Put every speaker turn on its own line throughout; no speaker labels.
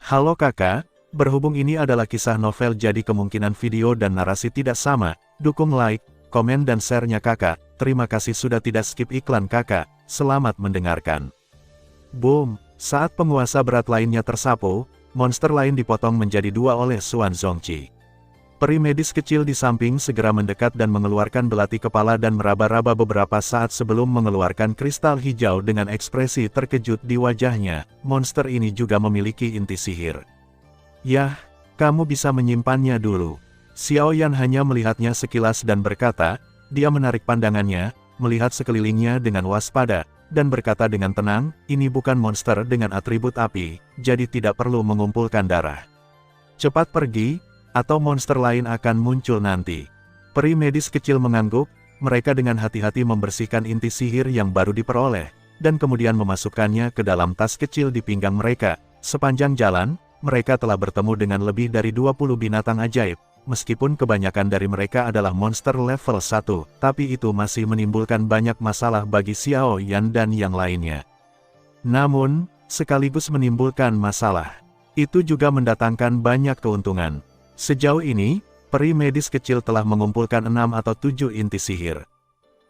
Halo kakak, berhubung ini adalah kisah novel jadi kemungkinan video dan narasi tidak sama, dukung like, komen dan share-nya kakak, terima kasih sudah tidak skip iklan kakak, selamat mendengarkan. Boom, saat penguasa berat lainnya tersapu, monster lain dipotong menjadi dua oleh Xuan Zongqi. Peri medis kecil di samping segera mendekat dan mengeluarkan belati kepala dan meraba-raba beberapa saat sebelum mengeluarkan kristal hijau dengan ekspresi terkejut di wajahnya. Monster ini juga memiliki inti sihir. Yah, kamu bisa menyimpannya dulu. Xiao Yan hanya melihatnya sekilas dan berkata, dia menarik pandangannya, melihat sekelilingnya dengan waspada, dan berkata dengan tenang, ini bukan monster dengan atribut api, jadi tidak perlu mengumpulkan darah. Cepat pergi, atau monster lain akan muncul nanti. Peri medis kecil mengangguk, mereka dengan hati-hati membersihkan inti sihir yang baru diperoleh, dan kemudian memasukkannya ke dalam tas kecil di pinggang mereka. Sepanjang jalan, mereka telah bertemu dengan lebih dari 20 binatang ajaib, meskipun kebanyakan dari mereka adalah monster level 1, tapi itu masih menimbulkan banyak masalah bagi Xiao Yan dan yang lainnya. Namun, sekaligus menimbulkan masalah, itu juga mendatangkan banyak keuntungan. Sejauh ini, peri medis kecil telah mengumpulkan 6 atau 7 inti sihir.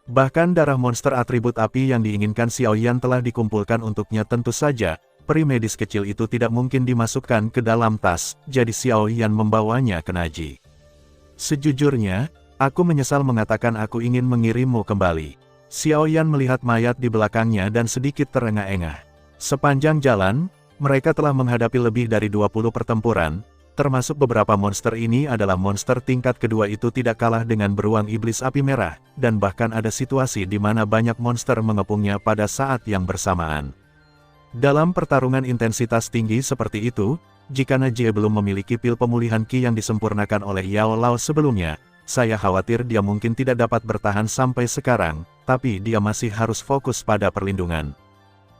Bahkan darah monster atribut api yang diinginkan Xiao Yan telah dikumpulkan untuknya. Tentu saja, peri medis kecil itu tidak mungkin dimasukkan ke dalam tas, jadi Xiao Yan membawanya ke Naji. Sejujurnya, aku menyesal mengatakan aku ingin mengirimmu kembali. Xiao Yan melihat mayat di belakangnya dan sedikit terengah-engah. Sepanjang jalan, mereka telah menghadapi lebih dari 20 pertempuran, termasuk beberapa monster ini adalah monster tingkat kedua itu tidak kalah dengan beruang iblis api merah, dan bahkan ada situasi di mana banyak monster mengepungnya pada saat yang bersamaan. Dalam pertarungan intensitas tinggi seperti itu, jika Najie belum memiliki pil pemulihan Qi yang disempurnakan oleh Yao Lao sebelumnya, saya khawatir dia mungkin tidak dapat bertahan sampai sekarang, tapi dia masih harus fokus pada perlindungan.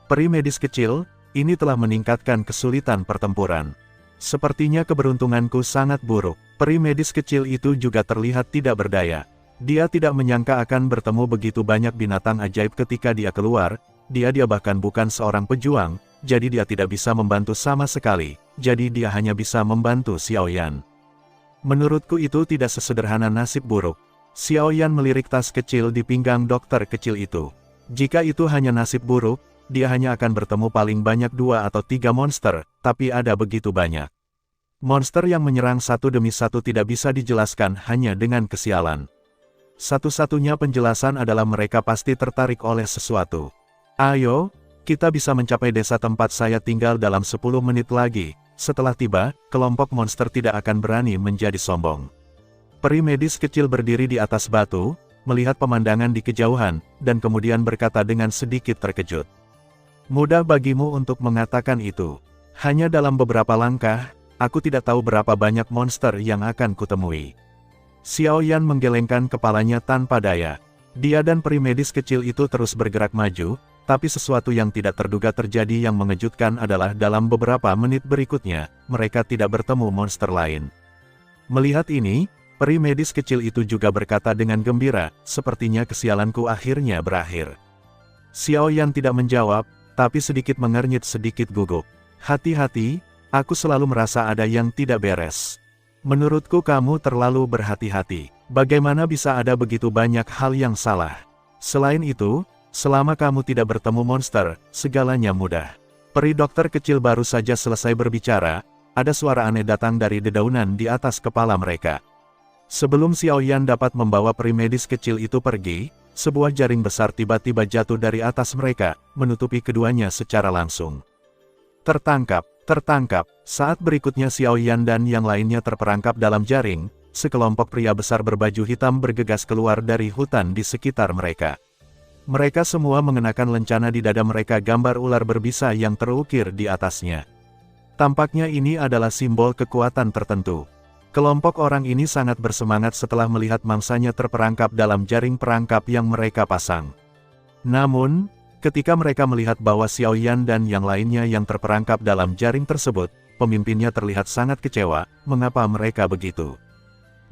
Peri medis kecil, ini telah meningkatkan kesulitan pertempuran. Sepertinya keberuntunganku sangat buruk. Peri medis kecil itu juga terlihat tidak berdaya. Dia tidak menyangka akan bertemu begitu banyak binatang ajaib ketika dia keluar. Dia bahkan bukan seorang pejuang, jadi dia tidak bisa membantu sama sekali. Jadi dia hanya bisa membantu Xiao Yan. Menurutku itu tidak sesederhana nasib buruk. Xiao Yan melirik tas kecil di pinggang dokter kecil itu. Jika itu hanya nasib buruk, dia hanya akan bertemu paling banyak 2 atau 3 monster, tapi ada begitu banyak. Monster yang menyerang satu demi satu tidak bisa dijelaskan hanya dengan kesialan. Satu-satunya penjelasan adalah mereka pasti tertarik oleh sesuatu. Ayo, kita bisa mencapai desa tempat saya tinggal dalam 10 menit lagi. Setelah tiba, kelompok monster tidak akan berani menjadi sombong. Peri medis kecil berdiri di atas batu, melihat pemandangan di kejauhan, dan kemudian berkata dengan sedikit terkejut. Mudah bagimu untuk mengatakan itu. Hanya dalam beberapa langkah, aku tidak tahu berapa banyak monster yang akan kutemui. Xiao Yan menggelengkan kepalanya tanpa daya. Dia dan peri medis kecil itu terus bergerak maju, tapi sesuatu yang tidak terduga terjadi yang mengejutkan adalah dalam beberapa menit berikutnya, mereka tidak bertemu monster lain. Melihat ini, peri medis kecil itu juga berkata dengan gembira, sepertinya kesialanku akhirnya berakhir. Xiao Yan tidak menjawab, tapi sedikit mengernyit sedikit gugup. Hati-hati, aku selalu merasa ada yang tidak beres. Menurutku kamu terlalu berhati-hati. Bagaimana bisa ada begitu banyak hal yang salah? Selain itu, selama kamu tidak bertemu monster, segalanya mudah. Peri dokter kecil baru saja selesai berbicara, ada suara aneh datang dari dedaunan di atas kepala mereka. Sebelum Xiao Yan dapat membawa peri medis kecil itu pergi, sebuah jaring besar tiba-tiba jatuh dari atas mereka, menutupi keduanya secara langsung. Tertangkap, tertangkap. Saat berikutnya Xiao Yan dan yang lainnya terperangkap dalam jaring, sekelompok pria besar berbaju hitam bergegas keluar dari hutan di sekitar mereka. Mereka semua mengenakan lencana di dada mereka gambar ular berbisa yang terukir di atasnya. Tampaknya ini adalah simbol kekuatan tertentu. Kelompok orang ini sangat bersemangat setelah melihat mangsanya terperangkap dalam jaring perangkap yang mereka pasang. Namun, ketika mereka melihat bahwa Xiao Yan dan yang lainnya yang terperangkap dalam jaring tersebut, pemimpinnya terlihat sangat kecewa. Mengapa mereka begitu?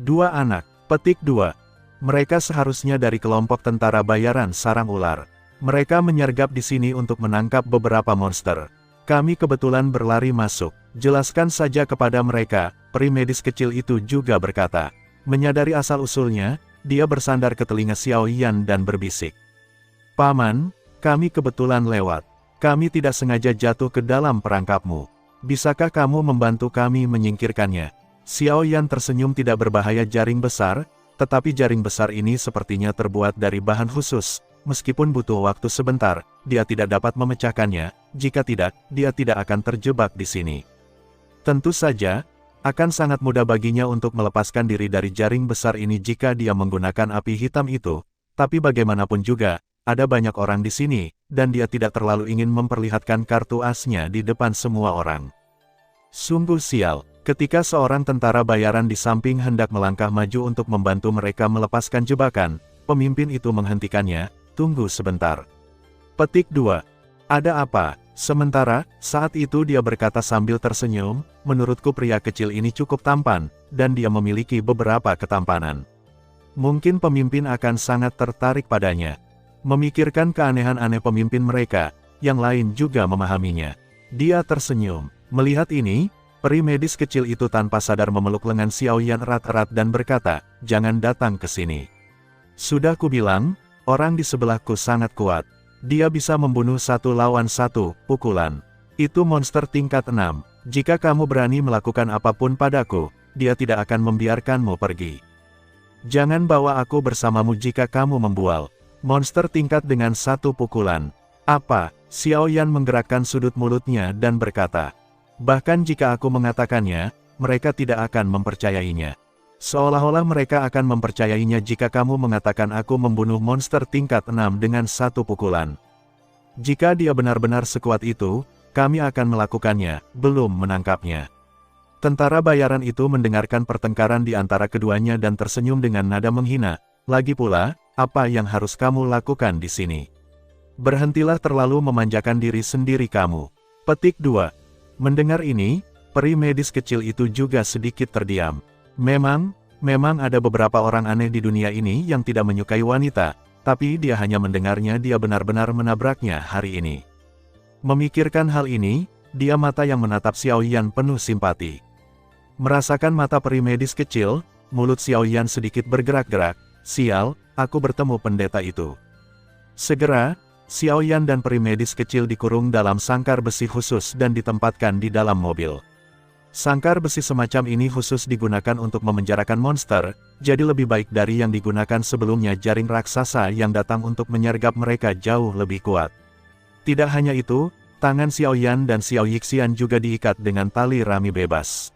2 anak, petik 2. Mereka seharusnya dari kelompok tentara bayaran sarang ular. Mereka menyergap di sini untuk menangkap beberapa monster. Kami kebetulan berlari masuk. Jelaskan saja kepada mereka, peri medis kecil itu juga berkata. Menyadari asal-usulnya, dia bersandar ke telinga Xiao Yan dan berbisik. Paman, kami kebetulan lewat. Kami tidak sengaja jatuh ke dalam perangkapmu. Bisakah kamu membantu kami menyingkirkannya? Xiao Yan tersenyum. Tidak berbahaya jaring besar, tetapi jaring besar ini sepertinya terbuat dari bahan khusus. Meskipun butuh waktu sebentar, dia tidak dapat memecahkannya. Jika tidak, dia tidak akan terjebak di sini. Tentu saja, akan sangat mudah baginya untuk melepaskan diri dari jaring besar ini jika dia menggunakan api hitam itu. Tapi bagaimanapun juga, ada banyak orang di sini, dan dia tidak terlalu ingin memperlihatkan kartu asnya di depan semua orang. Sungguh sial, ketika seorang tentara bayaran di samping hendak melangkah maju untuk membantu mereka melepaskan jebakan, pemimpin itu menghentikannya. Tunggu sebentar. Petik 2. Ada apa? Sementara, saat itu dia berkata sambil tersenyum, menurutku pria kecil ini cukup tampan, dan dia memiliki beberapa ketampanan. Mungkin pemimpin akan sangat tertarik padanya. Memikirkan keanehan aneh pemimpin mereka, yang lain juga memahaminya. Dia tersenyum. Melihat ini, peri medis kecil itu tanpa sadar memeluk lengan Xiao Yan erat-erat dan berkata, jangan datang ke sini. Sudah kubilang, orang di sebelahku sangat kuat. Dia bisa membunuh 1 lawan 1 pukulan. Itu monster tingkat 6. Jika kamu berani melakukan apapun padaku, dia tidak akan membiarkanmu pergi. Jangan bawa aku bersamamu jika kamu membual. Monster tingkat dengan 1 pukulan. Apa? Xiao Yan menggerakkan sudut mulutnya dan berkata. Bahkan jika aku mengatakannya, mereka tidak akan mempercayainya. Seolah-olah mereka akan mempercayainya jika kamu mengatakan aku membunuh monster tingkat 6 dengan 1 pukulan. Jika dia benar-benar sekuat itu, kami akan melakukannya, belum menangkapnya. Tentara bayaran itu mendengarkan pertengkaran di antara keduanya dan tersenyum dengan nada menghina. Lagi pula, apa yang harus kamu lakukan di sini? Berhentilah terlalu memanjakan diri sendiri kamu. Petik 2. Mendengar ini, peri medis kecil itu juga sedikit terdiam. Memang ada beberapa orang aneh di dunia ini yang tidak menyukai wanita, tapi dia hanya mendengarnya. Dia benar-benar menabraknya hari ini. Memikirkan hal ini, dia mata yang menatap Xiao Yan penuh simpati. Merasakan mata peri medis kecil, mulut Xiao Yan sedikit bergerak-gerak. Sial, aku bertemu pendeta itu. Segera, Xiao Yan dan peri medis kecil dikurung dalam sangkar besi khusus dan ditempatkan di dalam mobil. Sangkar besi semacam ini khusus digunakan untuk memenjarakan monster, jadi lebih baik dari yang digunakan sebelumnya. Jaring raksasa yang datang untuk menyergap mereka jauh lebih kuat. Tidak hanya itu, tangan Xiao Yan dan Xiao Yixian juga diikat dengan tali rami bebas.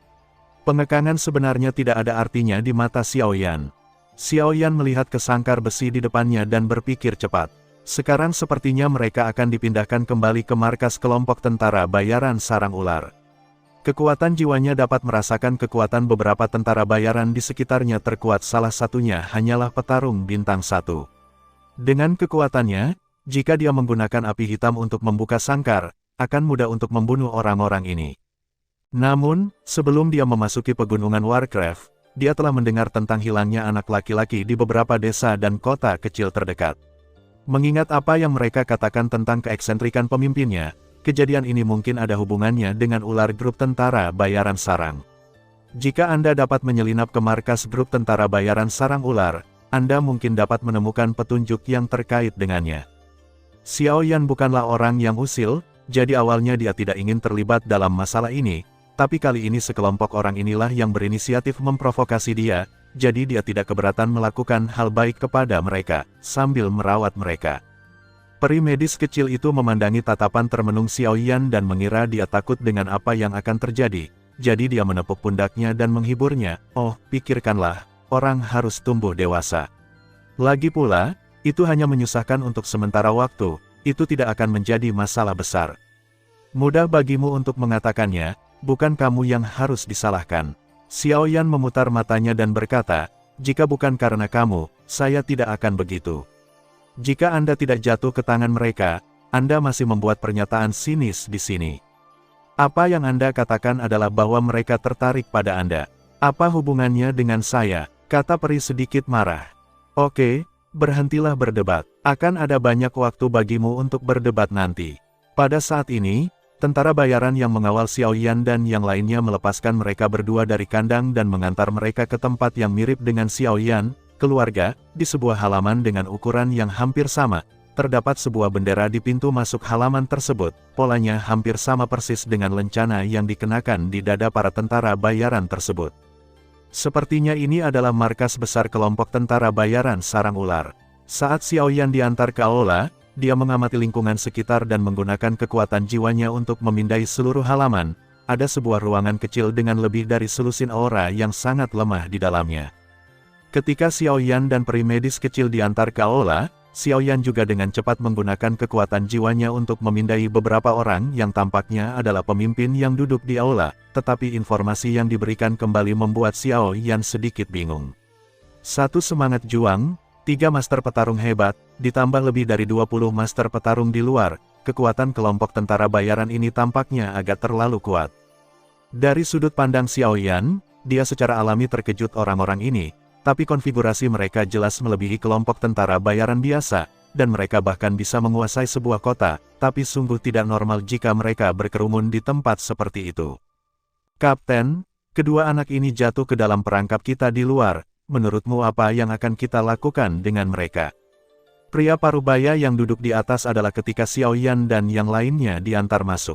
Pengekangan sebenarnya tidak ada artinya di mata Xiao Yan. Xiao Yan melihat ke sangkar besi di depannya dan berpikir cepat. Sekarang sepertinya mereka akan dipindahkan kembali ke markas kelompok tentara bayaran sarang ular. Kekuatan jiwanya dapat merasakan kekuatan beberapa tentara bayaran di sekitarnya. Terkuat salah satunya hanyalah petarung bintang 1. Dengan kekuatannya, jika dia menggunakan api hitam untuk membuka sangkar, akan mudah untuk membunuh orang-orang ini. Namun, sebelum dia memasuki pegunungan Warcraft, dia telah mendengar tentang hilangnya anak laki-laki di beberapa desa dan kota kecil terdekat. Mengingat apa yang mereka katakan tentang keeksentrikan pemimpinnya, kejadian ini mungkin ada hubungannya dengan ular grup tentara bayaran sarang. Jika Anda dapat menyelinap ke markas grup tentara bayaran sarang ular, Anda mungkin dapat menemukan petunjuk yang terkait dengannya. Xiao Yan bukanlah orang yang usil, jadi awalnya dia tidak ingin terlibat dalam masalah ini, tapi kali ini sekelompok orang inilah yang berinisiatif memprovokasi dia, jadi dia tidak keberatan melakukan hal baik kepada mereka, sambil merawat mereka. Peri medis kecil itu memandangi tatapan termenung Xiao Yan dan mengira dia takut dengan apa yang akan terjadi, jadi dia menepuk pundaknya dan menghiburnya. Oh, pikirkanlah, orang harus tumbuh dewasa. Lagi pula, itu hanya menyusahkan untuk sementara waktu, itu tidak akan menjadi masalah besar. Mudah bagimu untuk mengatakannya, bukan kamu yang harus disalahkan. Xiao Yan memutar matanya dan berkata, jika bukan karena kamu, saya tidak akan begitu. Jika Anda tidak jatuh ke tangan mereka, Anda masih membuat pernyataan sinis di sini. Apa yang Anda katakan adalah bahwa mereka tertarik pada Anda. Apa hubungannya dengan saya? Kata peri sedikit marah. Oke, berhentilah berdebat. Akan ada banyak waktu bagimu untuk berdebat nanti. Pada saat ini, Tentara bayaran yang mengawal Xiaoyan dan yang lainnya melepaskan mereka berdua dari kandang dan mengantar mereka ke tempat yang mirip dengan Xiaoyan, keluarga, di sebuah halaman dengan ukuran yang hampir sama. Terdapat sebuah bendera di pintu masuk halaman tersebut, polanya hampir sama persis dengan lencana yang dikenakan di dada para tentara bayaran tersebut. Sepertinya ini adalah markas besar kelompok tentara bayaran sarang ular. Saat Xiaoyan diantar ke aula, dia mengamati lingkungan sekitar dan menggunakan kekuatan jiwanya untuk memindai seluruh halaman. Ada sebuah ruangan kecil dengan lebih dari selusin aura yang sangat lemah di dalamnya. Ketika Xiaoyan dan peri medis kecil diantar ke aula, Xiaoyan juga dengan cepat menggunakan kekuatan jiwanya untuk memindai beberapa orang yang tampaknya adalah pemimpin yang duduk di aula, tetapi informasi yang diberikan kembali membuat Xiaoyan sedikit bingung. Satu semangat juang, 3 master petarung hebat, ditambah lebih dari 20 master petarung di luar, kekuatan kelompok tentara bayaran ini tampaknya agak terlalu kuat. Dari sudut pandang Xiaoyan, dia secara alami terkejut orang-orang ini, tapi konfigurasi mereka jelas melebihi kelompok tentara bayaran biasa, dan mereka bahkan bisa menguasai sebuah kota, tapi sungguh tidak normal jika mereka berkerumun di tempat seperti itu. Kapten, kedua anak ini jatuh ke dalam perangkap kita di luar. Menurutmu apa yang akan kita lakukan dengan mereka? Pria parubaya yang duduk di atas adalah ketika Xiaoyan dan yang lainnya diantar masuk.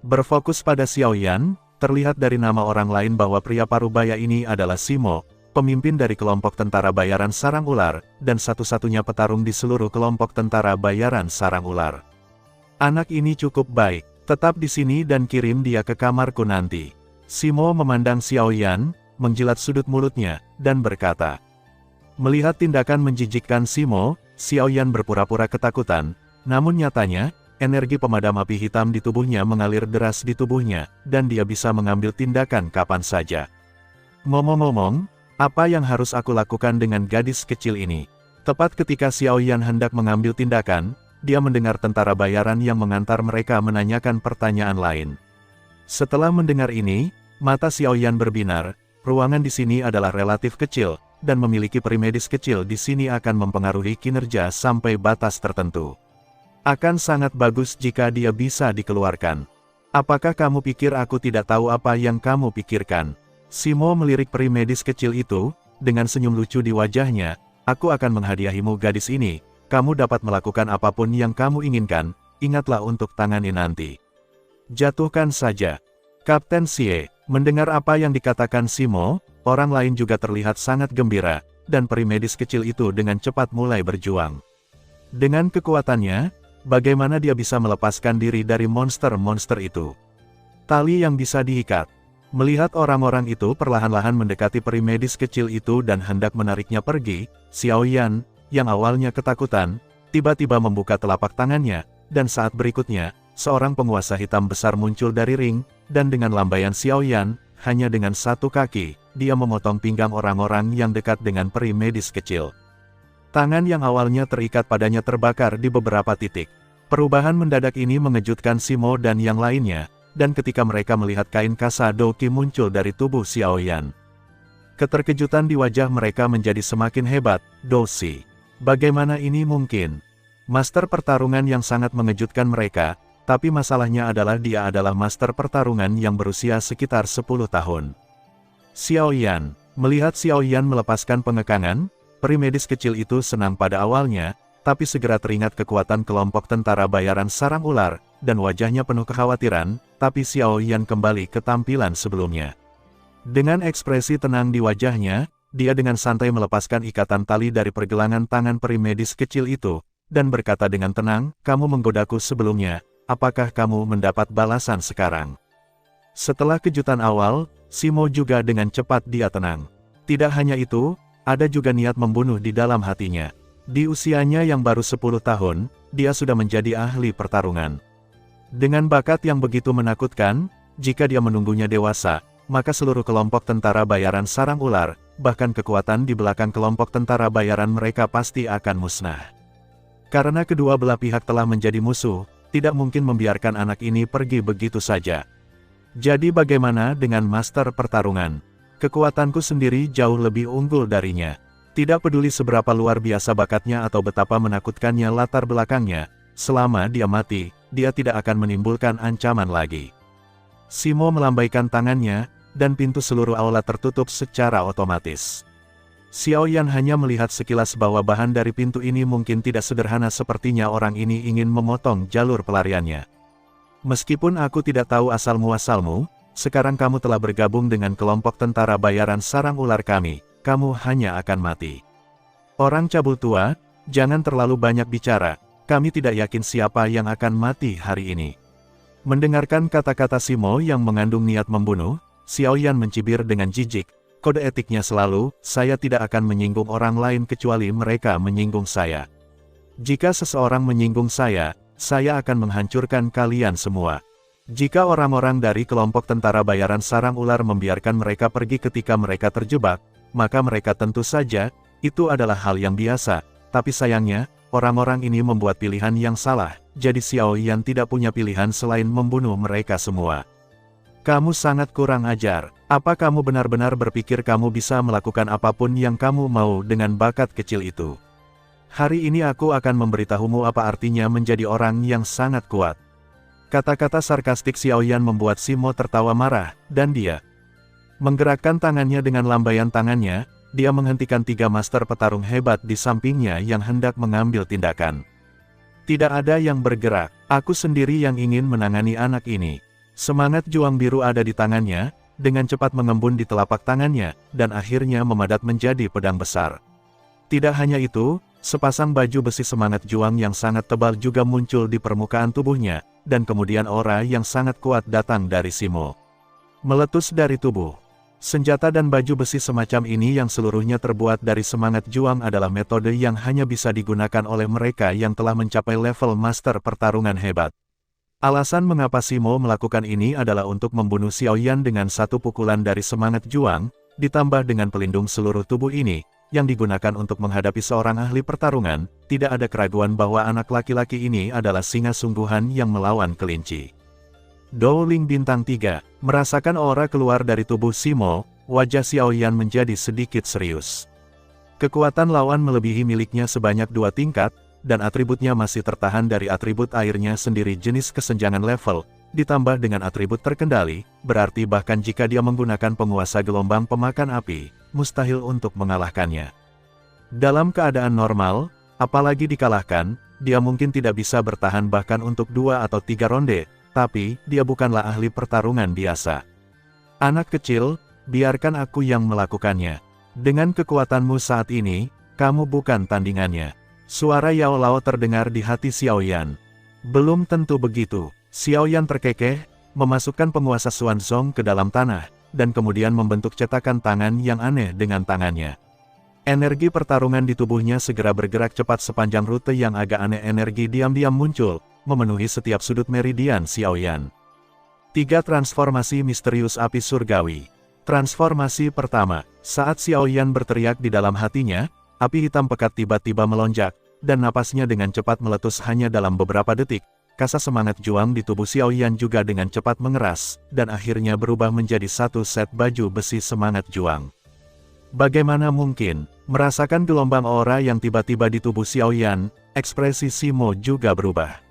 Berfokus pada Xiaoyan, terlihat dari nama orang lain bahwa pria parubaya ini adalah Simo, pemimpin dari kelompok tentara bayaran sarang ular, dan satu-satunya petarung di seluruh kelompok tentara bayaran sarang ular. Anak ini cukup baik, tetap di sini dan kirim dia ke kamarku nanti. Simo memandang Xiaoyan, menjilat sudut mulutnya, dan berkata. Melihat tindakan menjijikkan Simo, Xiaoyan berpura-pura ketakutan, namun nyatanya, energi pemadam api hitam di tubuhnya mengalir deras di tubuhnya, dan dia bisa mengambil tindakan kapan saja. Ngomong-ngomong, apa yang harus aku lakukan dengan gadis kecil ini? Tepat ketika Xiaoyan hendak mengambil tindakan, dia mendengar tentara bayaran yang mengantar mereka menanyakan pertanyaan lain. Setelah mendengar ini, mata Xiaoyan berbinar. Ruangan di sini adalah relatif kecil, dan memiliki peri medis kecil di sini akan mempengaruhi kinerja sampai batas tertentu. Akan sangat bagus jika dia bisa dikeluarkan. Apakah kamu pikir aku tidak tahu apa yang kamu pikirkan? Simo melirik peri medis kecil itu, dengan senyum lucu di wajahnya. Aku akan menghadiahimu gadis ini, kamu dapat melakukan apapun yang kamu inginkan, ingatlah untuk tangani nanti. Jatuhkan saja. Kapten Xie. Mendengar apa yang dikatakan Simo, orang lain juga terlihat sangat gembira, dan peri medis kecil itu dengan cepat mulai berjuang. Dengan kekuatannya, bagaimana dia bisa melepaskan diri dari monster-monster itu? Tali yang bisa diikat. Melihat orang-orang itu perlahan-lahan mendekati peri medis kecil itu dan hendak menariknya pergi, Xiaoyan, yang awalnya ketakutan, tiba-tiba membuka telapak tangannya, dan saat berikutnya, seorang penguasa hitam besar muncul dari ring, dan dengan lambaian Xiaoyan, hanya dengan satu kaki, dia memotong pinggang orang-orang yang dekat dengan peri medis kecil. Tangan yang awalnya terikat padanya terbakar di beberapa titik. Perubahan mendadak ini mengejutkan Simo dan yang lainnya, dan ketika mereka melihat kain kasa Doki muncul dari tubuh Xiaoyan. Keterkejutan di wajah mereka menjadi semakin hebat. Dosi. Bagaimana ini mungkin? Master pertarungan yang sangat mengejutkan mereka. Tapi masalahnya adalah dia adalah master pertarungan yang berusia sekitar 10 tahun. Xiaoyan. Melihat Xiaoyan melepaskan pengekangan, peri medis kecil itu senang pada awalnya, tapi segera teringat kekuatan kelompok tentara bayaran sarang ular, dan wajahnya penuh kekhawatiran, tapi Xiaoyan kembali ke tampilan sebelumnya. Dengan ekspresi tenang di wajahnya, dia dengan santai melepaskan ikatan tali dari pergelangan tangan peri medis kecil itu, dan berkata dengan tenang, kamu menggodaku sebelumnya. Apakah kamu mendapat balasan sekarang? Setelah kejutan awal, Simo juga dengan cepat dia tenang. Tidak hanya itu, ada juga niat membunuh di dalam hatinya. Di usianya yang baru 10 tahun, dia sudah menjadi ahli pertarungan. Dengan bakat yang begitu menakutkan, jika dia menunggunya dewasa, maka seluruh kelompok tentara bayaran sarang ular, bahkan kekuatan di belakang kelompok tentara bayaran mereka pasti akan musnah. Karena kedua belah pihak telah menjadi musuh, tidak mungkin membiarkan anak ini pergi begitu saja. Jadi bagaimana dengan master pertarungan? Kekuatanku sendiri jauh lebih unggul darinya. Tidak peduli seberapa luar biasa bakatnya atau betapa menakutkannya latar belakangnya, selama dia mati, dia tidak akan menimbulkan ancaman lagi. Simo melambaikan tangannya, dan pintu seluruh aula tertutup secara otomatis. Xiao Yan hanya melihat sekilas bahwa bahan dari pintu ini mungkin tidak sederhana, sepertinya orang ini ingin memotong jalur pelariannya. Meskipun aku tidak tahu asal-muasalmu, sekarang kamu telah bergabung dengan kelompok tentara bayaran sarang ular kami, kamu hanya akan mati. Orang cabul tua, jangan terlalu banyak bicara, kami tidak yakin siapa yang akan mati hari ini. Mendengarkan kata-kata Simo yang mengandung niat membunuh, Xiao Yan mencibir dengan jijik, kode etiknya selalu, saya tidak akan menyinggung orang lain kecuali mereka menyinggung saya. Jika seseorang menyinggung saya akan menghancurkan kalian semua. Jika orang-orang dari kelompok tentara bayaran sarang ular membiarkan mereka pergi ketika mereka terjebak, maka mereka tentu saja, itu adalah hal yang biasa, tapi sayangnya, orang-orang ini membuat pilihan yang salah, jadi Xiao Yan tidak punya pilihan selain membunuh mereka semua. Kamu sangat kurang ajar, apa kamu benar-benar berpikir kamu bisa melakukan apapun yang kamu mau dengan bakat kecil itu? Hari ini aku akan memberitahumu apa artinya menjadi orang yang sangat kuat. Kata-kata sarkastik Xiao Yan membuat Simo tertawa marah, dan dia menggerakkan tangannya dengan lambaian tangannya, dia menghentikan 3 master petarung hebat di sampingnya yang hendak mengambil tindakan. Tidak ada yang bergerak, aku sendiri yang ingin menangani anak ini. Semangat juang biru ada di tangannya, dengan cepat mengembun di telapak tangannya, dan akhirnya memadat menjadi pedang besar. Tidak hanya itu, sepasang baju besi semangat juang yang sangat tebal juga muncul di permukaan tubuhnya, dan kemudian aura yang sangat kuat datang dari Simo. Meletus dari tubuh. Senjata dan baju besi semacam ini yang seluruhnya terbuat dari semangat juang adalah metode yang hanya bisa digunakan oleh mereka yang telah mencapai level master pertarungan hebat. Alasan mengapa Simo melakukan ini adalah untuk membunuh Xiao Yan dengan satu pukulan dari semangat juang, ditambah dengan pelindung seluruh tubuh ini, yang digunakan untuk menghadapi seorang ahli pertarungan, tidak ada keraguan bahwa anak laki-laki ini adalah singa sungguhan yang melawan kelinci. Dowling bintang 3, merasakan aura keluar dari tubuh Simo, wajah Xiao Yan menjadi sedikit serius. Kekuatan lawan melebihi miliknya sebanyak 2 tingkat, dan atributnya masih tertahan dari atribut airnya sendiri jenis kesenjangan level, ditambah dengan atribut terkendali, berarti bahkan jika dia menggunakan penguasa gelombang pemakan api, mustahil untuk mengalahkannya. Dalam keadaan normal, apalagi dikalahkan, dia mungkin tidak bisa bertahan bahkan untuk 2 atau 3 ronde, tapi, dia bukanlah ahli pertarungan biasa. Anak kecil, biarkan aku yang melakukannya. Dengan kekuatanmu saat ini, kamu bukan tandingannya. Suara Yao Lao terdengar di hati Xiao Yan. Belum tentu begitu. Xiao Yan terkekeh, memasukkan penguasa Xuanzong ke dalam tanah, dan kemudian membentuk cetakan tangan yang aneh dengan tangannya. Energi pertarungan di tubuhnya segera bergerak cepat sepanjang rute yang agak aneh. Energi diam-diam muncul, memenuhi setiap sudut meridian Xiao Yan. 3 transformasi misterius api surgawi. Transformasi pertama, saat Xiao Yan berteriak di dalam hatinya, api hitam pekat tiba-tiba melonjak, dan napasnya dengan cepat meletus hanya dalam beberapa detik. Kasa semangat juang di tubuh Xiao Yan juga dengan cepat mengeras, dan akhirnya berubah menjadi satu set baju besi semangat juang. Bagaimana mungkin? Merasakan gelombang aura yang tiba-tiba di tubuh Xiao Yan, ekspresi Simo juga berubah.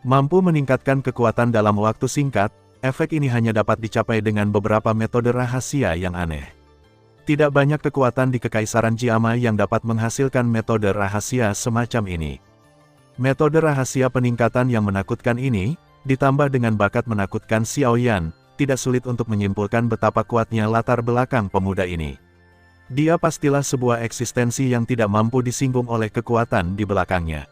Mampu meningkatkan kekuatan dalam waktu singkat, efek ini hanya dapat dicapai dengan beberapa metode rahasia yang aneh. Tidak banyak kekuatan di Kekaisaran Jiama yang dapat menghasilkan metode rahasia semacam ini. Metode rahasia peningkatan yang menakutkan ini, ditambah dengan bakat menakutkan Xiao Yan, tidak sulit untuk menyimpulkan betapa kuatnya latar belakang pemuda ini. Dia pastilah sebuah eksistensi yang tidak mampu disinggung oleh kekuatan di belakangnya.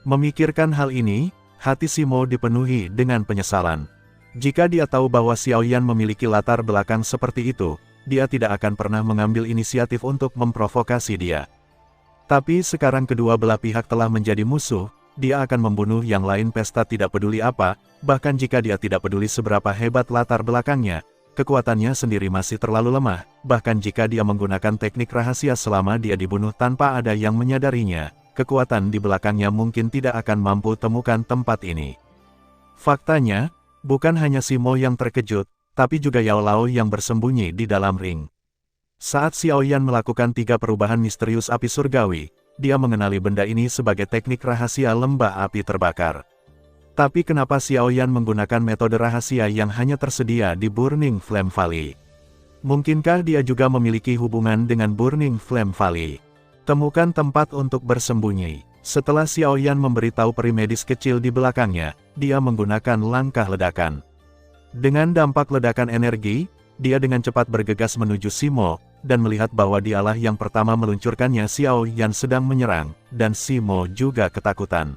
Memikirkan hal ini, hati Simo dipenuhi dengan penyesalan. Jika dia tahu bahwa Xiao Yan memiliki latar belakang seperti itu, dia tidak akan pernah mengambil inisiatif untuk memprovokasi dia. Tapi sekarang kedua belah pihak telah menjadi musuh, dia akan membunuh yang lain. Pesta tidak peduli apa, bahkan jika dia tidak peduli seberapa hebat latar belakangnya, kekuatannya sendiri masih terlalu lemah, bahkan jika dia menggunakan teknik rahasia selama dia dibunuh tanpa ada yang menyadarinya, kekuatan di belakangnya mungkin tidak akan mampu temukan tempat ini. Faktanya, bukan hanya Simo yang terkejut, tapi juga Yao Lao yang bersembunyi di dalam ring. Saat Xiao Yan melakukan 3 perubahan misterius api surgawi, dia mengenali benda ini sebagai teknik rahasia lembah api terbakar. Tapi kenapa Xiaoyan menggunakan metode rahasia yang hanya tersedia di Burning Flame Valley? Mungkinkah dia juga memiliki hubungan dengan Burning Flame Valley? Temukan tempat untuk bersembunyi. Setelah Xiaoyan memberitahu peri medis kecil di belakangnya, dia menggunakan langkah ledakan. Dengan dampak ledakan energi, dia dengan cepat bergegas menuju Simo, dan melihat bahwa dialah yang pertama meluncurkannya. Xiaoyan sedang menyerang, dan Simo juga ketakutan.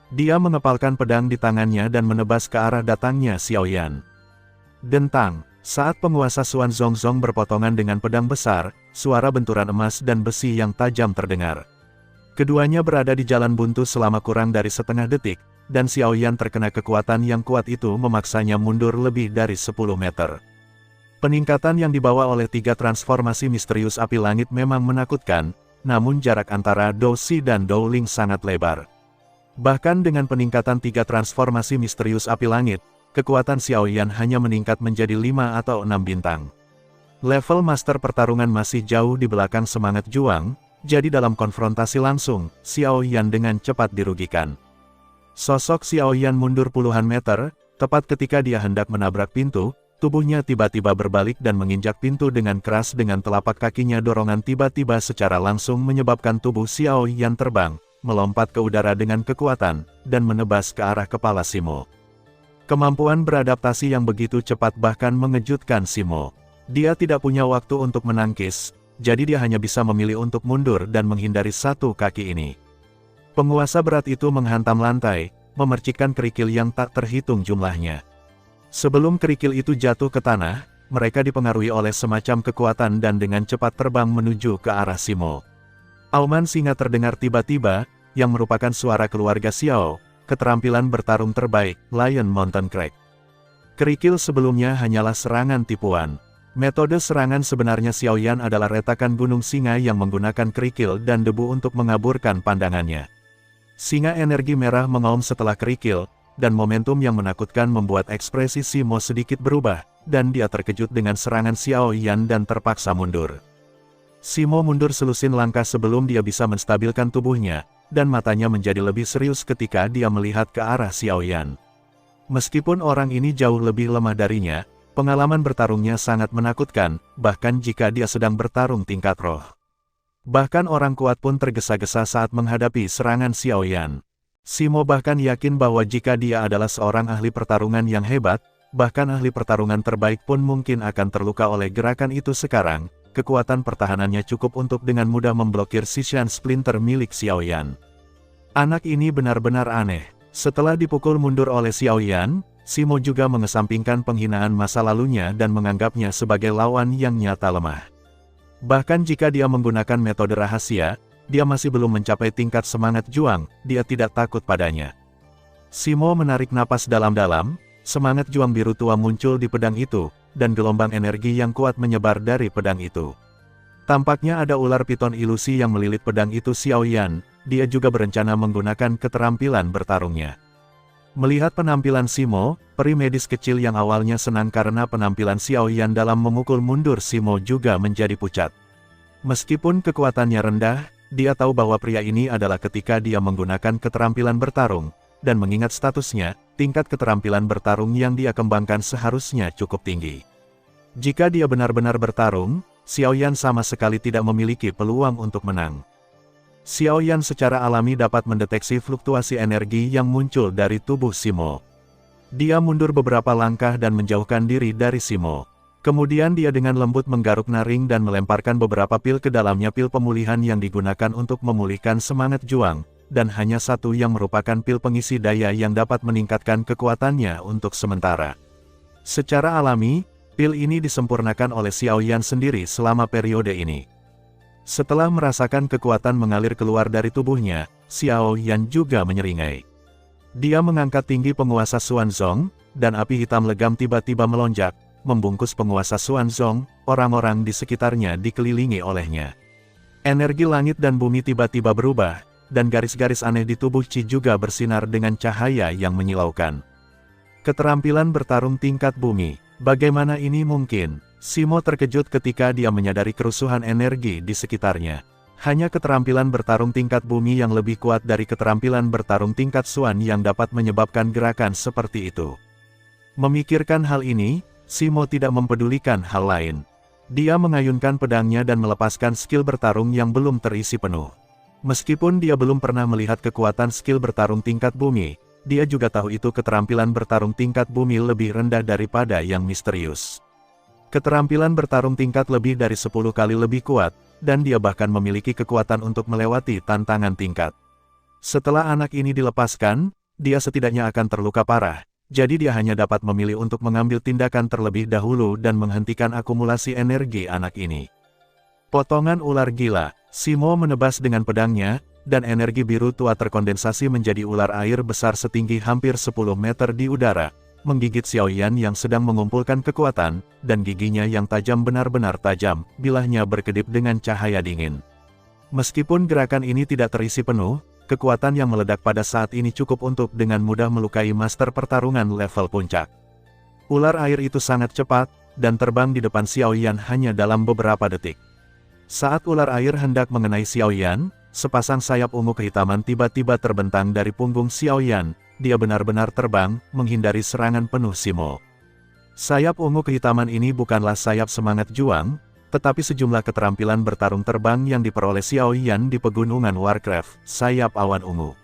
Dia mengepalkan pedang di tangannya dan menebas ke arah datangnya Xiaoyan. Dentang, saat penguasa Xuan Zongzong berpotongan dengan pedang besar, suara benturan emas dan besi yang tajam terdengar. Keduanya berada di jalan buntu selama kurang dari setengah detik, dan Xiaoyan terkena kekuatan yang kuat itu memaksanya mundur lebih dari 10 meter. Peningkatan yang dibawa oleh 3 transformasi misterius api langit memang menakutkan, namun jarak antara Dou Shi dan Dou Ling sangat lebar. Bahkan dengan peningkatan 3 transformasi misterius api langit, kekuatan Xiaoyan hanya meningkat menjadi 5 atau 6 bintang. Level master pertarungan masih jauh di belakang semangat juang, jadi dalam konfrontasi langsung, Xiaoyan dengan cepat dirugikan. Sosok Xiaoyan mundur puluhan meter, tepat ketika dia hendak menabrak pintu, tubuhnya tiba-tiba berbalik dan menginjak pintu dengan keras dengan telapak kakinya. Dorongan tiba-tiba secara langsung menyebabkan tubuh Xiaoyan terbang, melompat ke udara dengan kekuatan, dan menebas ke arah kepala Simo. Kemampuan beradaptasi yang begitu cepat bahkan mengejutkan Simo. Dia tidak punya waktu untuk menangkis, jadi dia hanya bisa memilih untuk mundur dan menghindari satu kaki ini. Penguasa berat itu menghantam lantai, memercikkan kerikil yang tak terhitung jumlahnya. Sebelum kerikil itu jatuh ke tanah, mereka dipengaruhi oleh semacam kekuatan dan dengan cepat terbang menuju ke arah Simo. Auman singa terdengar tiba-tiba, yang merupakan suara keluarga Xiao, keterampilan bertarung terbaik, Lion Mountain Crack. Kerikil sebelumnya hanyalah serangan tipuan. Metode serangan sebenarnya Xiaoyan adalah retakan gunung singa yang menggunakan kerikil dan debu untuk mengaburkan pandangannya. Singa energi merah mengaum setelah kerikil, dan momentum yang menakutkan membuat ekspresi Simo sedikit berubah, dan dia terkejut dengan serangan Xiaoyan dan terpaksa mundur. Simo mundur selusin langkah sebelum dia bisa menstabilkan tubuhnya, dan matanya menjadi lebih serius ketika dia melihat ke arah Xiaoyan. Meskipun orang ini jauh lebih lemah darinya, pengalaman bertarungnya sangat menakutkan, bahkan jika dia sedang bertarung tingkat roh. Bahkan orang kuat pun tergesa-gesa saat menghadapi serangan Xiaoyan. Simo bahkan yakin bahwa jika dia adalah seorang ahli pertarungan yang hebat, bahkan ahli pertarungan terbaik pun mungkin akan terluka oleh gerakan itu sekarang. Kekuatan pertahanannya cukup untuk dengan mudah memblokir Sishan Splinter milik Xiaoyan. Anak ini benar-benar aneh. Setelah dipukul mundur oleh Xiaoyan, Simo juga mengesampingkan penghinaan masa lalunya dan menganggapnya sebagai lawan yang nyata lemah. Bahkan jika dia menggunakan metode rahasia, dia masih belum mencapai tingkat semangat juang, dia tidak takut padanya. Simo menarik napas dalam-dalam, semangat juang biru tua muncul di pedang itu, dan gelombang energi yang kuat menyebar dari pedang itu. Tampaknya ada ular piton ilusi yang melilit pedang itu. Xiaoyan, dia juga berencana menggunakan keterampilan bertarungnya. Melihat penampilan Simo, peri medis kecil yang awalnya senang karena penampilan Xiaoyan dalam memukul mundur Simo juga menjadi pucat. Meskipun kekuatannya rendah, dia tahu bahwa pria ini adalah ketika dia menggunakan keterampilan bertarung, dan mengingat statusnya, tingkat keterampilan bertarung yang dia kembangkan seharusnya cukup tinggi. Jika dia benar-benar bertarung, Xiaoyan sama sekali tidak memiliki peluang untuk menang. Xiaoyan secara alami dapat mendeteksi fluktuasi energi yang muncul dari tubuh Simo. Dia mundur beberapa langkah dan menjauhkan diri dari Simo. Kemudian dia dengan lembut menggaruk naring dan melemparkan beberapa pil ke dalamnya, pil pemulihan yang digunakan untuk memulihkan semangat juang, dan hanya satu yang merupakan pil pengisi daya yang dapat meningkatkan kekuatannya untuk sementara. Secara alami, pil ini disempurnakan oleh Xiaoyan sendiri selama periode ini. Setelah merasakan kekuatan mengalir keluar dari tubuhnya, Xiaoyan juga menyeringai. Dia mengangkat tinggi penguasa Xuanzong, dan api hitam legam tiba-tiba melonjak, membungkus penguasa Xuanzong. Orang-orang di sekitarnya dikelilingi olehnya. Energi langit dan bumi tiba-tiba berubah, dan garis-garis aneh di tubuh Qi juga bersinar dengan cahaya yang menyilaukan. Keterampilan bertarung tingkat bumi, bagaimana ini mungkin? Simo terkejut ketika dia menyadari kerusuhan energi di sekitarnya. Hanya keterampilan bertarung tingkat bumi yang lebih kuat dari keterampilan bertarung tingkat Xuan yang dapat menyebabkan gerakan seperti itu. Memikirkan hal ini, Simo tidak mempedulikan hal lain. Dia mengayunkan pedangnya dan melepaskan skill bertarung yang belum terisi penuh. Meskipun dia belum pernah melihat kekuatan skill bertarung tingkat bumi, dia juga tahu itu keterampilan bertarung tingkat bumi lebih rendah daripada yang misterius. Keterampilan bertarung tingkat lebih dari 10 kali lebih kuat, dan dia bahkan memiliki kekuatan untuk melewati tantangan tingkat. Setelah anak ini dilepaskan, dia setidaknya akan terluka parah, jadi dia hanya dapat memilih untuk mengambil tindakan terlebih dahulu dan menghentikan akumulasi energi anak ini. Potongan ular gila, Simo menebas dengan pedangnya, dan energi biru tua terkondensasi menjadi ular air besar setinggi hampir 10 meter di udara, menggigit Xiaoyan yang sedang mengumpulkan kekuatan, dan giginya yang tajam benar-benar tajam, bilahnya berkedip dengan cahaya dingin. Meskipun gerakan ini tidak terisi penuh, kekuatan yang meledak pada saat ini cukup untuk dengan mudah melukai master pertarungan level puncak. Ular air itu sangat cepat, dan terbang di depan Xiaoyan hanya dalam beberapa detik. Saat ular air hendak mengenai Xiaoyan, sepasang sayap ungu kehitaman tiba-tiba terbentang dari punggung Xiaoyan. Dia benar-benar terbang, menghindari serangan penuh Simo. Sayap ungu kehitaman ini bukanlah sayap semangat juang, tetapi sejumlah keterampilan bertarung terbang yang diperoleh Xiaoyan di pegunungan Warcraft, sayap awan ungu.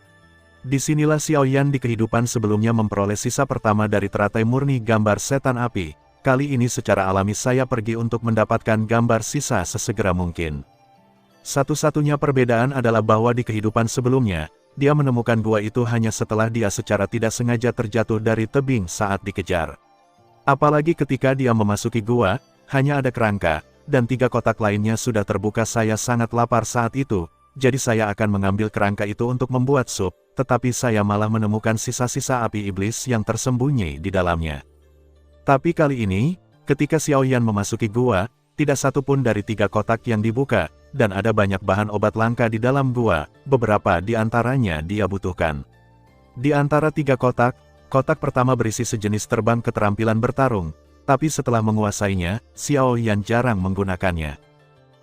Disinilah Xiaoyan di kehidupan sebelumnya memperoleh sisa pertama dari teratai murni gambar setan api. Kali ini secara alami saya pergi untuk mendapatkan gambar sisa sesegera mungkin. Satu-satunya perbedaan adalah bahwa di kehidupan sebelumnya, dia menemukan gua itu hanya setelah dia secara tidak sengaja terjatuh dari tebing saat dikejar. Apalagi ketika dia memasuki gua, hanya ada kerangka, dan 3 kotak lainnya sudah terbuka. Saya sangat lapar saat itu, jadi saya akan mengambil kerangka itu untuk membuat sup, tetapi saya malah menemukan sisa-sisa api iblis yang tersembunyi di dalamnya. Tapi kali ini, ketika Xiaoyan memasuki gua, tidak satu pun dari 3 kotak yang dibuka, dan ada banyak bahan obat langka di dalam gua, beberapa di antaranya dia butuhkan. Di antara 3 kotak, kotak pertama berisi sejenis terbang keterampilan bertarung, tapi setelah menguasainya, Xiaoyan jarang menggunakannya.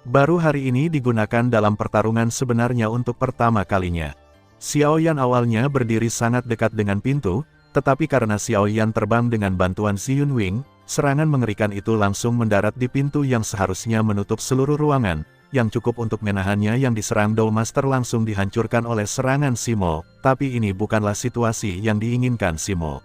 Baru hari ini digunakan dalam pertarungan sebenarnya untuk pertama kalinya. Xiaoyan awalnya berdiri sangat dekat dengan pintu, tetapi karena Xiaoyan terbang dengan bantuan Xiyunwing, serangan mengerikan itu langsung mendarat di pintu yang seharusnya menutup seluruh ruangan, yang cukup untuk menahannya. Yang diserang Doll Master langsung dihancurkan oleh serangan Simo, tapi ini bukanlah situasi yang diinginkan Simo.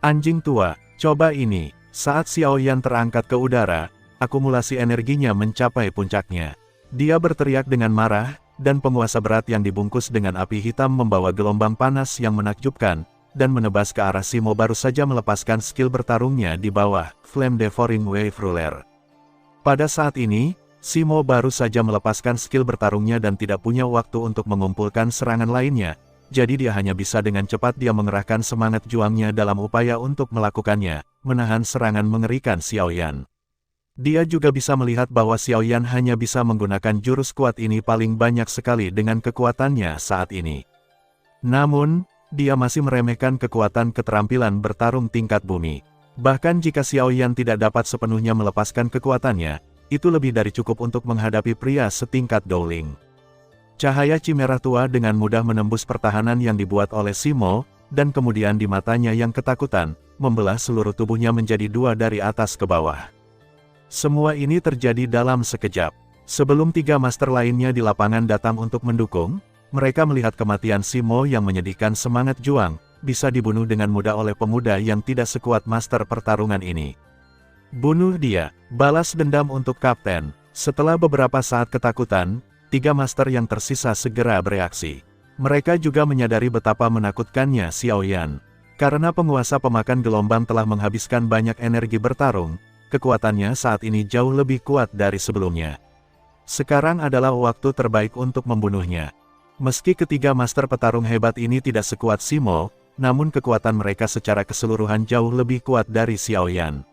Anjing tua, coba ini. Saat Xiaoyan terangkat ke udara, akumulasi energinya mencapai puncaknya. Dia berteriak dengan marah, dan penguasa berat yang dibungkus dengan api hitam membawa gelombang panas yang menakjubkan, dan menebas ke arah Simo baru saja melepaskan skill bertarungnya di bawah, Flame Devouring Wave Ruler. Pada saat ini, Simo baru saja melepaskan skill bertarungnya dan tidak punya waktu untuk mengumpulkan serangan lainnya, jadi dia hanya bisa dengan cepat dia mengerahkan semangat juangnya dalam upaya untuk melakukannya, menahan serangan mengerikan Xiaoyan. Dia juga bisa melihat bahwa Xiaoyan hanya bisa menggunakan jurus kuat ini paling banyak sekali dengan kekuatannya saat ini. Namun, dia masih meremehkan kekuatan keterampilan bertarung tingkat bumi. Bahkan jika Xiaoyan tidak dapat sepenuhnya melepaskan kekuatannya, itu lebih dari cukup untuk menghadapi pria setingkat Dowling. Cahaya Cimerah tua dengan mudah menembus pertahanan yang dibuat oleh Simo, dan kemudian di matanya yang ketakutan, membelah seluruh tubuhnya menjadi 2 dari atas ke bawah. Semua ini terjadi dalam sekejap. Sebelum 3 master lainnya di lapangan datang untuk mendukung, mereka melihat kematian Simo yang menyedihkan. Semangat juang bisa dibunuh dengan mudah oleh pemuda yang tidak sekuat master pertarungan ini. Bunuh dia, balas dendam untuk kapten. Setelah beberapa saat ketakutan, 3 master yang tersisa segera bereaksi. Mereka juga menyadari betapa menakutkannya Xiaoyan. Karena penguasa pemakan gelombang telah menghabiskan banyak energi bertarung, kekuatannya saat ini jauh lebih kuat dari sebelumnya. Sekarang adalah waktu terbaik untuk membunuhnya. Meski ketiga master petarung hebat ini tidak sekuat Simo, namun kekuatan mereka secara keseluruhan jauh lebih kuat dari Xiaoyan.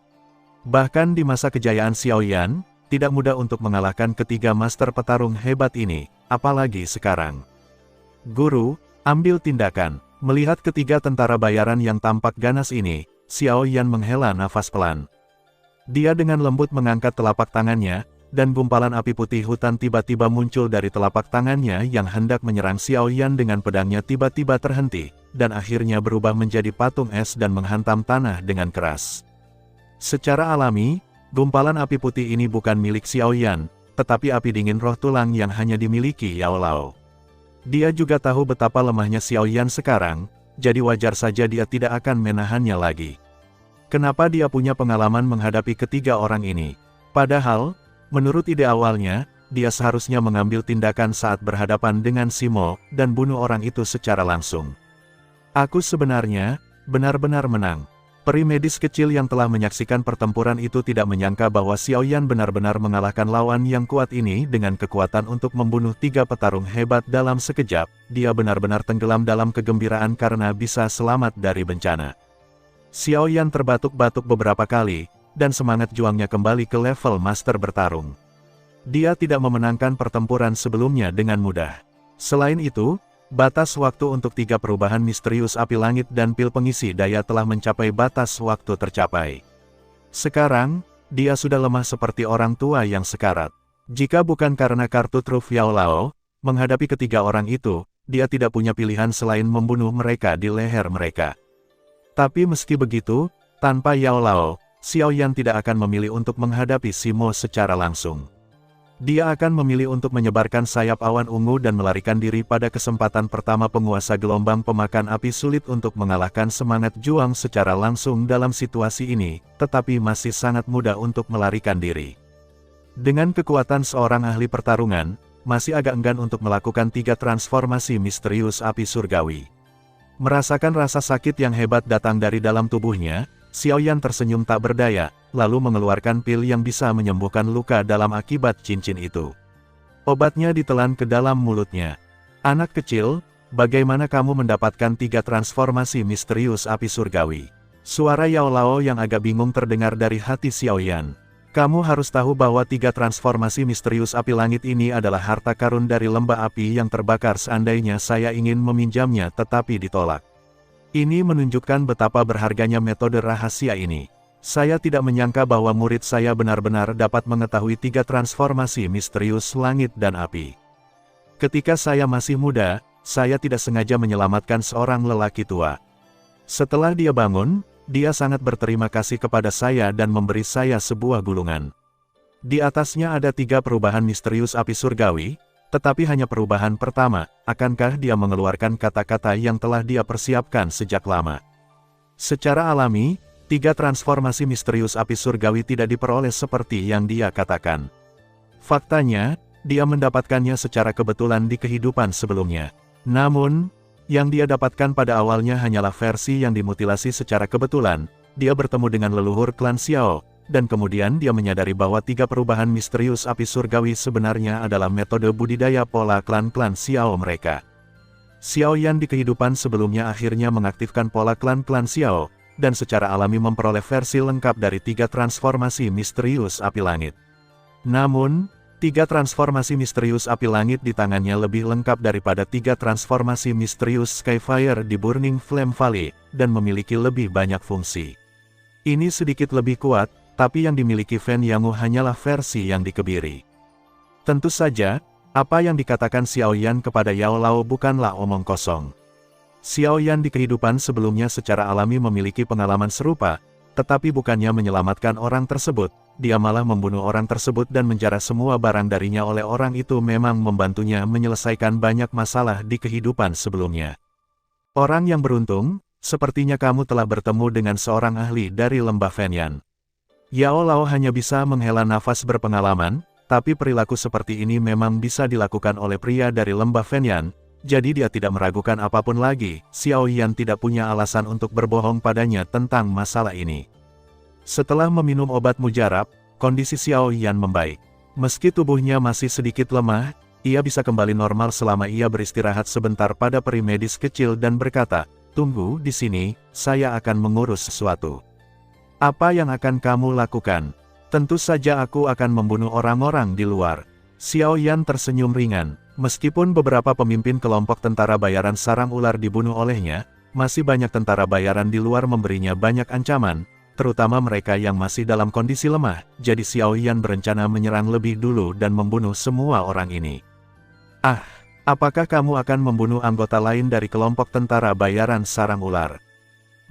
Bahkan di masa kejayaan Xiaoyan, tidak mudah untuk mengalahkan ketiga master petarung hebat ini, apalagi sekarang. Guru, ambil tindakan. Melihat ketiga tentara bayaran yang tampak ganas ini, Xiaoyan menghela nafas pelan. Dia dengan lembut mengangkat telapak tangannya, dan gumpalan api putih hutan tiba-tiba muncul dari telapak tangannya yang hendak menyerang Xiao Yan dengan pedangnya tiba-tiba terhenti, dan akhirnya berubah menjadi patung es dan menghantam tanah dengan keras. Secara alami, gumpalan api putih ini bukan milik Xiao Yan, tetapi api dingin roh tulang yang hanya dimiliki Yao Lao. Dia juga tahu betapa lemahnya Xiao Yan sekarang, jadi wajar saja dia tidak akan menahannya lagi. Kenapa dia punya pengalaman menghadapi ketiga orang ini? Padahal, menurut ide awalnya, dia seharusnya mengambil tindakan saat berhadapan dengan Simo, dan bunuh orang itu secara langsung. Aku sebenarnya, benar-benar menang. Peri medis kecil yang telah menyaksikan pertempuran itu tidak menyangka bahwa Xiao Yan benar-benar mengalahkan lawan yang kuat ini dengan kekuatan untuk membunuh 3 petarung hebat dalam sekejap. Dia benar-benar tenggelam dalam kegembiraan karena bisa selamat dari bencana. Xiao Yan terbatuk-batuk beberapa kali, dan semangat juangnya kembali ke level master bertarung. Dia tidak memenangkan pertempuran sebelumnya dengan mudah. Selain itu, batas waktu untuk 3 perubahan misterius api langit dan pil pengisi daya telah mencapai batas waktu tercapai. Sekarang, dia sudah lemah seperti orang tua yang sekarat. Jika bukan karena kartu truf Yao Lao, menghadapi ketiga orang itu, dia tidak punya pilihan selain membunuh mereka di leher mereka. Tapi meski begitu, tanpa Yao Lao, Xiao Yan tidak akan memilih untuk menghadapi Simo secara langsung. Dia akan memilih untuk menyebarkan sayap awan ungu dan melarikan diri pada kesempatan pertama. Penguasa gelombang pemakan api sulit untuk mengalahkan semangat juang secara langsung dalam situasi ini, tetapi masih sangat mudah untuk melarikan diri. Dengan kekuatan seorang ahli pertarungan, masih agak enggan untuk melakukan 3 transformasi misterius api surgawi. Merasakan rasa sakit yang hebat datang dari dalam tubuhnya, Xiao Yan tersenyum tak berdaya, lalu mengeluarkan pil yang bisa menyembuhkan luka dalam akibat cincin itu. Obatnya ditelan ke dalam mulutnya. Anak kecil, bagaimana kamu mendapatkan 3 transformasi misterius api surgawi? Suara Yao Lao yang agak bingung terdengar dari hati Xiao Yan. Kamu harus tahu bahwa 3 transformasi misterius api langit ini adalah harta karun dari lembah api yang terbakar. Seandainya saya ingin meminjamnya tetapi ditolak. Ini menunjukkan betapa berharganya metode rahasia ini. Saya tidak menyangka bahwa murid saya benar-benar dapat mengetahui 3 transformasi misterius langit dan api. Ketika saya masih muda, saya tidak sengaja menyelamatkan seorang lelaki tua. Setelah dia bangun, dia sangat berterima kasih kepada saya dan memberi saya sebuah gulungan. Di atasnya ada 3 perubahan misterius api surgawi, tetapi hanya perubahan pertama. Akankah dia mengeluarkan kata-kata yang telah dia persiapkan sejak lama? Secara alami, 3 transformasi misterius api surgawi tidak diperoleh seperti yang dia katakan. Faktanya, dia mendapatkannya secara kebetulan di kehidupan sebelumnya. Namun, yang dia dapatkan pada awalnya hanyalah versi yang dimutilasi secara kebetulan. Dia bertemu dengan leluhur klan Xiao, dan kemudian dia menyadari bahwa 3 perubahan misterius api surgawi sebenarnya adalah metode budidaya pola klan-klan Xiao mereka. Xiao Yan di kehidupan sebelumnya akhirnya mengaktifkan pola klan-klan Xiao, dan secara alami memperoleh versi lengkap dari 3 transformasi misterius api langit. Namun, 3 transformasi misterius api langit di tangannya lebih lengkap daripada 3 transformasi misterius Skyfire di Burning Flame Valley, dan memiliki lebih banyak fungsi. Ini sedikit lebih kuat, tapi yang dimiliki Fen Yangu hanyalah versi yang dikebiri. Tentu saja, apa yang dikatakan Xiao Yan kepada Yao Lao bukanlah omong kosong. Xiao Yan di kehidupan sebelumnya secara alami memiliki pengalaman serupa, tetapi bukannya menyelamatkan orang tersebut, dia malah membunuh orang tersebut dan menjarah semua barang darinya oleh orang itu memang membantunya menyelesaikan banyak masalah di kehidupan sebelumnya. Orang yang beruntung, sepertinya kamu telah bertemu dengan seorang ahli dari lembah Fenyan. Yao Lao hanya bisa menghela nafas berpengalaman, tapi perilaku seperti ini memang bisa dilakukan oleh pria dari lembah Fenyan, jadi dia tidak meragukan apapun lagi. Xiao Yan tidak punya alasan untuk berbohong padanya tentang masalah ini. Setelah meminum obat mujarab, kondisi Xiao Yan membaik. Meski tubuhnya masih sedikit lemah, ia bisa kembali normal selama ia beristirahat sebentar pada peri medis kecil dan berkata, "Tunggu di sini, saya akan mengurus sesuatu." "Apa yang akan kamu lakukan?" "Tentu saja aku akan membunuh orang-orang di luar." Xiao Yan tersenyum ringan. Meskipun beberapa pemimpin kelompok tentara bayaran sarang ular dibunuh olehnya, masih banyak tentara bayaran di luar memberinya banyak ancaman. terutama mereka yang masih dalam kondisi lemah, jadi Xiao Yan berencana menyerang lebih dulu dan membunuh semua orang ini. Ah, apakah kamu akan membunuh anggota lain dari kelompok tentara bayaran sarang ular?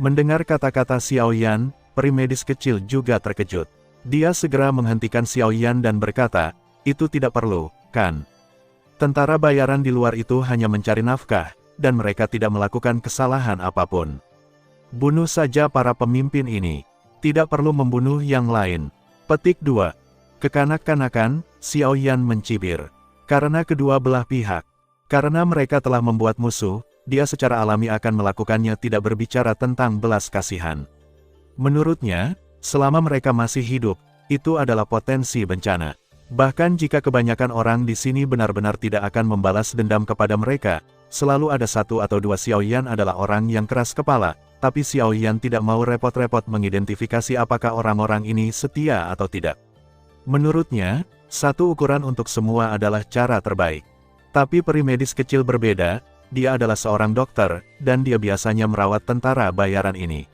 Mendengar kata-kata Xiao Yan, peri medis kecil juga terkejut. Dia segera menghentikan Xiao Yan dan berkata, itu tidak perlu, kan? Tentara bayaran di luar itu hanya mencari nafkah, dan mereka tidak melakukan kesalahan apapun. Bunuh saja para pemimpin ini. Tidak perlu membunuh yang lain. Petik 2. Kekanak-kanakan, Xiao Yan mencibir. Karena kedua belah pihak. Karena mereka telah membuat musuh, dia secara alami akan melakukannya tidak berbicara tentang belas kasihan. Menurutnya, selama mereka masih hidup, itu adalah potensi bencana. Bahkan jika kebanyakan orang di sini benar-benar tidak akan membalas dendam kepada mereka, selalu ada satu atau dua. Xiao Yan adalah orang yang keras kepala, tapi Xiao Yan tidak mau repot-repot mengidentifikasi apakah orang-orang ini setia atau tidak. Menurutnya, satu ukuran untuk semua adalah cara terbaik. Tapi peri medis kecil berbeda, dia adalah seorang dokter, dan dia biasanya merawat tentara bayaran ini.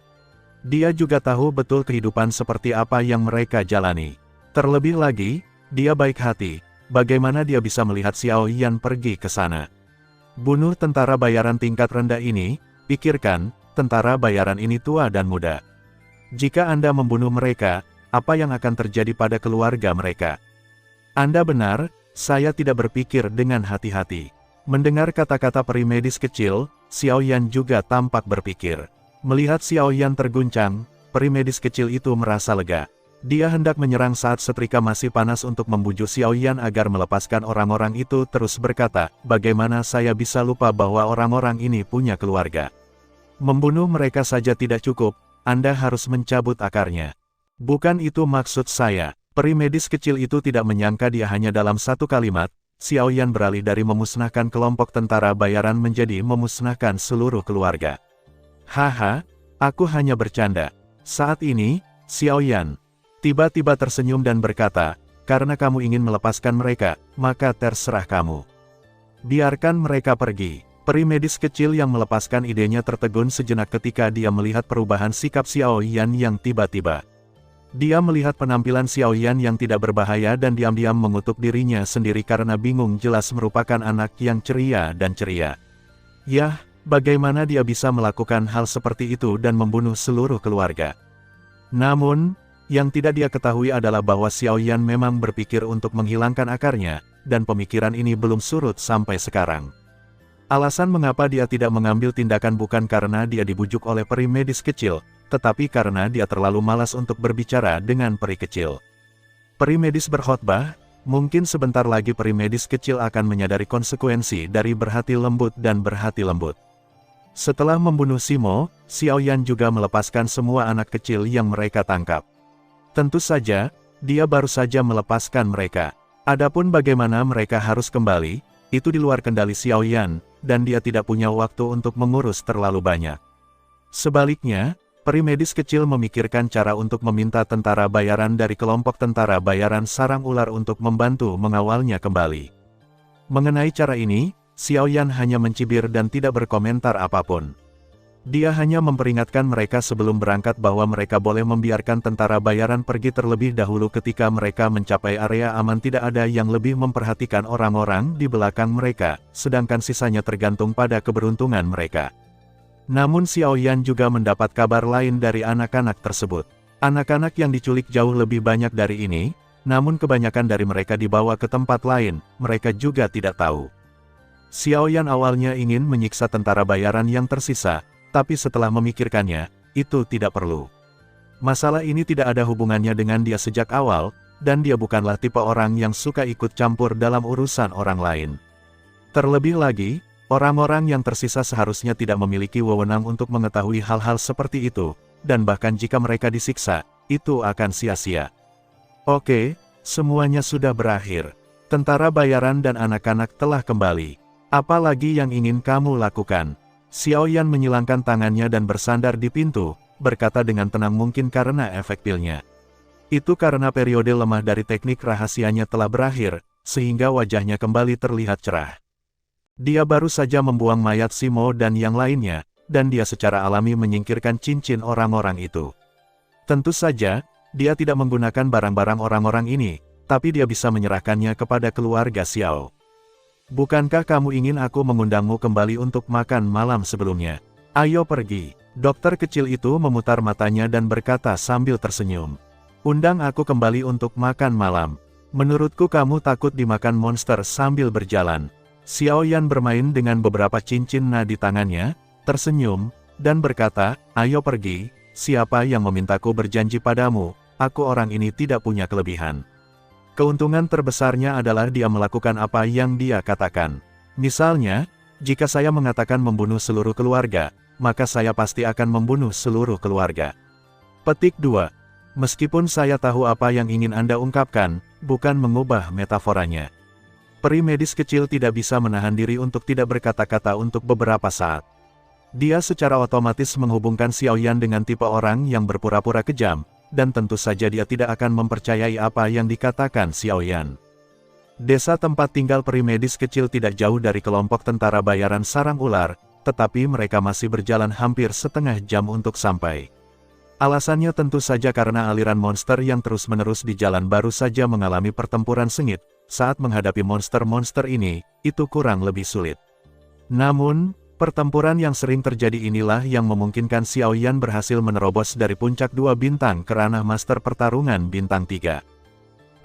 Dia juga tahu betul kehidupan seperti apa yang mereka jalani. Terlebih lagi, dia baik hati. Bagaimana dia bisa melihat Xiao Yan pergi ke sana? Bunuh tentara bayaran tingkat rendah ini, pikirkan, tentara bayaran ini tua dan muda. Jika Anda membunuh mereka, apa yang akan terjadi pada keluarga mereka? Anda benar, saya tidak berpikir dengan hati-hati. Mendengar kata-kata peri medis kecil, Xiao Yan juga tampak berpikir. Melihat Xiao Yan terguncang, peri medis kecil itu merasa lega. Dia hendak menyerang saat setrika masih panas untuk membujuk Xiao Yan agar melepaskan orang-orang itu, terus berkata, bagaimana saya bisa lupa bahwa orang-orang ini punya keluarga? Membunuh mereka saja tidak cukup, Anda harus mencabut akarnya. Bukan itu maksud saya. Peri medis kecil itu tidak menyangka dia hanya dalam satu kalimat, Xiao Yan beralih dari memusnahkan kelompok tentara bayaran menjadi memusnahkan seluruh keluarga. Haha, aku hanya bercanda. Saat ini, Xiao Yan tiba-tiba tersenyum dan berkata, karena kamu ingin melepaskan mereka, maka terserah kamu. Biarkan mereka pergi. Peri medis kecil yang melepaskan idenya tertegun sejenak ketika dia melihat perubahan sikap Xiao Yan yang tiba-tiba. Dia melihat penampilan Xiao Yan yang tidak berbahaya dan diam-diam mengutuk dirinya sendiri karena bingung, jelas merupakan anak yang ceria dan ceria. Yah, bagaimana dia bisa melakukan hal seperti itu dan membunuh seluruh keluarga? Namun, yang tidak dia ketahui adalah bahwa Xiao Yan memang berpikir untuk menghilangkan akarnya, dan pemikiran ini belum surut sampai sekarang. Alasan mengapa dia tidak mengambil tindakan bukan karena dia dibujuk oleh peri medis kecil, tetapi karena dia terlalu malas untuk berbicara dengan peri kecil. Peri medis berkhotbah, mungkin sebentar lagi peri medis kecil akan menyadari konsekuensi dari berhati lembut dan berhati lembut. Setelah membunuh Simo, Xiao Yan juga melepaskan semua anak kecil yang mereka tangkap. Tentu saja, dia baru saja melepaskan mereka. Adapun bagaimana mereka harus kembali, itu di luar kendali Xiao Yan, dan dia tidak punya waktu untuk mengurus terlalu banyak. Sebaliknya, peri medis kecil memikirkan cara untuk meminta tentara bayaran dari kelompok tentara bayaran sarang ular untuk membantu mengawalnya kembali. Mengenai cara ini, Xiao Yan hanya mencibir dan tidak berkomentar apapun. Dia hanya memperingatkan mereka sebelum berangkat bahwa mereka boleh membiarkan tentara bayaran pergi terlebih dahulu ketika mereka mencapai area aman. Tidak ada yang lebih memperhatikan orang-orang di belakang mereka, sedangkan sisanya tergantung pada keberuntungan mereka. Namun Xiao Yan juga mendapat kabar lain dari anak-anak tersebut. Anak-anak yang diculik jauh lebih banyak dari ini, namun kebanyakan dari mereka dibawa ke tempat lain, mereka juga tidak tahu. Xiao Yan awalnya ingin menyiksa tentara bayaran yang tersisa, tapi setelah memikirkannya, itu tidak perlu. Masalah ini tidak ada hubungannya dengan dia sejak awal, dan dia bukanlah tipe orang yang suka ikut campur dalam urusan orang lain. Terlebih lagi, orang-orang yang tersisa seharusnya tidak memiliki wewenang untuk mengetahui hal-hal seperti itu, dan bahkan jika mereka disiksa, itu akan sia-sia. Oke, semuanya sudah berakhir. Tentara bayaran dan anak-anak telah kembali. Apa lagi yang ingin kamu lakukan? Xiao Yan menyilangkan tangannya dan bersandar di pintu, berkata dengan tenang, mungkin karena efek pilnya. Itu karena periode lemah dari teknik rahasianya telah berakhir, sehingga wajahnya kembali terlihat cerah. Dia baru saja membuang mayat Simo dan yang lainnya, dan dia secara alami menyingkirkan cincin orang-orang itu. Tentu saja, dia tidak menggunakan barang-barang orang-orang ini, tapi dia bisa menyerahkannya kepada keluarga Xiao. Bukankah kamu ingin aku mengundangmu kembali untuk makan malam sebelumnya? Ayo pergi. Dokter kecil itu memutar matanya dan berkata sambil tersenyum. Undang aku kembali untuk makan malam. Menurutku kamu takut dimakan monster sambil berjalan. Xiao Yan bermain dengan beberapa cincin nah di tangannya, tersenyum, dan berkata, ayo pergi, siapa yang memintaku berjanji padamu, aku orang ini tidak punya kelebihan. Keuntungan terbesarnya adalah dia melakukan apa yang dia katakan. Misalnya, jika saya mengatakan membunuh seluruh keluarga, maka saya pasti akan membunuh seluruh keluarga. Petik 2. Meskipun saya tahu apa yang ingin Anda ungkapkan, bukan mengubah metaforanya. Peri medis kecil tidak bisa menahan diri untuk tidak berkata-kata untuk beberapa saat. Dia secara otomatis menghubungkan Xiao Yan dengan tipe orang yang berpura-pura kejam, dan tentu saja dia tidak akan mempercayai apa yang dikatakan Xiao Yan. Desa tempat tinggal peri medis kecil tidak jauh dari kelompok tentara bayaran sarang ular, tetapi mereka masih berjalan hampir setengah jam untuk sampai. Alasannya tentu saja karena aliran monster yang terus-menerus di jalan baru saja mengalami pertempuran sengit. Saat menghadapi monster-monster ini, itu kurang lebih sulit. Namun, pertempuran yang sering terjadi inilah yang memungkinkan Xiao Yan berhasil menerobos dari puncak 2 bintang ke ranah master pertarungan bintang 3.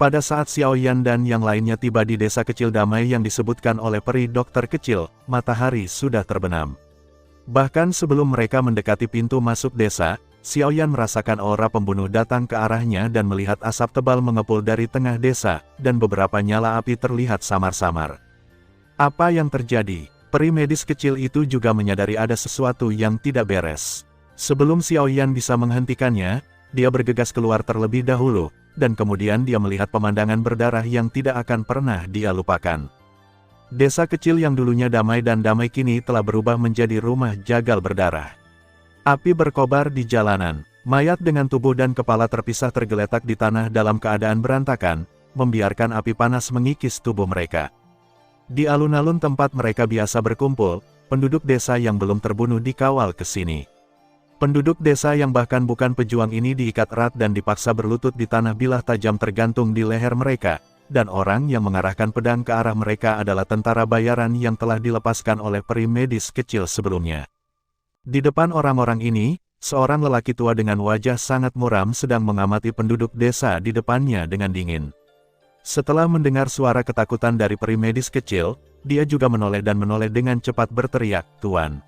Pada saat Xiao Yan dan yang lainnya tiba di desa kecil damai yang disebutkan oleh peri dokter kecil, matahari sudah terbenam. Bahkan sebelum mereka mendekati pintu masuk desa, Xiao Yan merasakan aura pembunuh datang ke arahnya dan melihat asap tebal mengepul dari tengah desa, dan beberapa nyala api terlihat samar-samar. Apa yang terjadi? Peri medis kecil itu juga menyadari ada sesuatu yang tidak beres. Sebelum Xiao Yan bisa menghentikannya, dia bergegas keluar terlebih dahulu, dan kemudian dia melihat pemandangan berdarah yang tidak akan pernah dia lupakan. Desa kecil yang dulunya damai dan damai kini telah berubah menjadi rumah jagal berdarah. Api berkobar di jalanan, mayat dengan tubuh dan kepala terpisah tergeletak di tanah dalam keadaan berantakan, membiarkan api panas mengikis tubuh mereka. Di alun-alun tempat mereka biasa berkumpul, penduduk desa yang belum terbunuh dikawal ke sini. Penduduk desa yang bahkan bukan pejuang ini diikat erat dan dipaksa berlutut di tanah bilah tajam tergantung di leher mereka, dan orang yang mengarahkan pedang ke arah mereka adalah tentara bayaran yang telah dilepaskan oleh peri medis kecil sebelumnya. Di depan orang-orang ini, seorang lelaki tua dengan wajah sangat muram sedang mengamati penduduk desa di depannya dengan dingin. Setelah mendengar suara ketakutan dari peri medis kecil, dia juga menoleh dan menoleh dengan cepat berteriak, "Tuan!"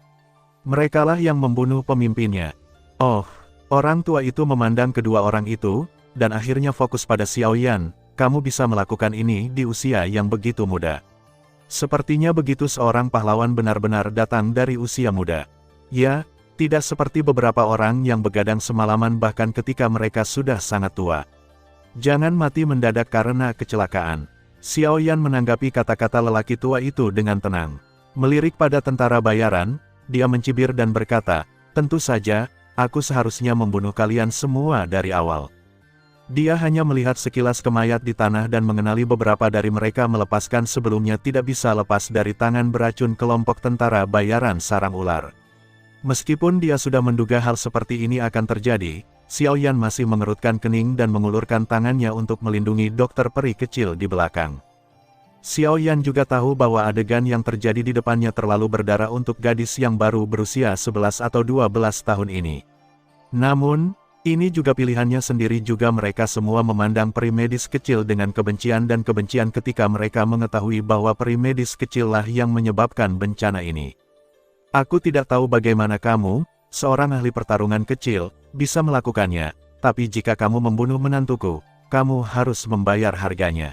Merekalah yang membunuh pemimpinnya. Oh, orang tua itu memandang kedua orang itu, dan akhirnya fokus pada Xiao Yan. Kamu bisa melakukan ini di usia yang begitu muda. Sepertinya begitu seorang pahlawan benar-benar datang dari usia muda. Ya, tidak seperti beberapa orang yang begadang semalaman bahkan ketika mereka sudah sangat tua. Jangan mati mendadak karena kecelakaan. Xiao Yan menanggapi kata-kata lelaki tua itu dengan tenang. Melirik pada tentara bayaran, dia mencibir dan berkata, "Tentu saja, aku seharusnya membunuh kalian semua dari awal." Dia hanya melihat sekilas ke mayat di tanah dan mengenali beberapa dari mereka melepaskan sebelumnya tidak bisa lepas dari tangan beracun kelompok tentara bayaran sarang ular. Meskipun dia sudah menduga hal seperti ini akan terjadi, Xiao Yan masih mengerutkan kening dan mengulurkan tangannya untuk melindungi dokter peri kecil di belakang. Xiao Yan juga tahu bahwa adegan yang terjadi di depannya terlalu berdarah untuk gadis yang baru berusia 11 atau 12 tahun ini. Namun, ini juga pilihannya sendiri juga mereka semua memandang peri medis kecil dengan kebencian dan kebencian ketika mereka mengetahui bahwa peri medis kecillah yang menyebabkan bencana ini. Aku tidak tahu bagaimana kamu, seorang ahli pertarungan kecil, bisa melakukannya, tapi jika kamu membunuh menantuku, kamu harus membayar harganya.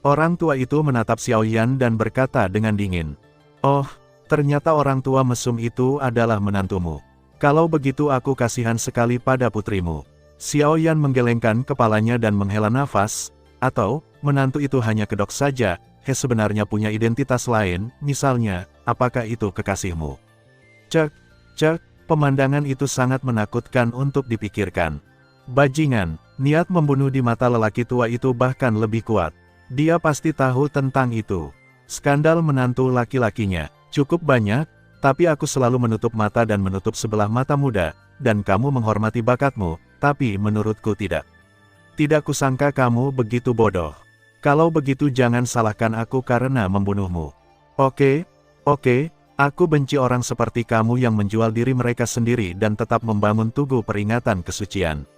Orang tua itu menatap Xiao Yan dan berkata dengan dingin, "Oh, ternyata orang tua mesum itu adalah menantumu. Kalau begitu aku kasihan sekali pada putrimu." Xiao Yan menggelengkan kepalanya dan menghela nafas, atau, menantu itu hanya kedok saja, sebenarnya punya identitas lain, misalnya, apakah itu kekasihmu? Cek, pemandangan itu sangat menakutkan untuk dipikirkan. Bajingan, niat membunuh di mata lelaki tua itu bahkan lebih kuat. Dia pasti tahu tentang itu. Skandal menantu laki-lakinya, cukup banyak, tapi aku selalu menutup mata dan menutup sebelah mata muda, dan kamu menghormati bakatmu, tapi menurutku tidak. Tidak kusangka kamu begitu bodoh. Kalau begitu jangan salahkan aku karena membunuhmu. Oke, aku benci orang seperti kamu yang menjual diri mereka sendiri dan tetap membangun tugu peringatan kesucian.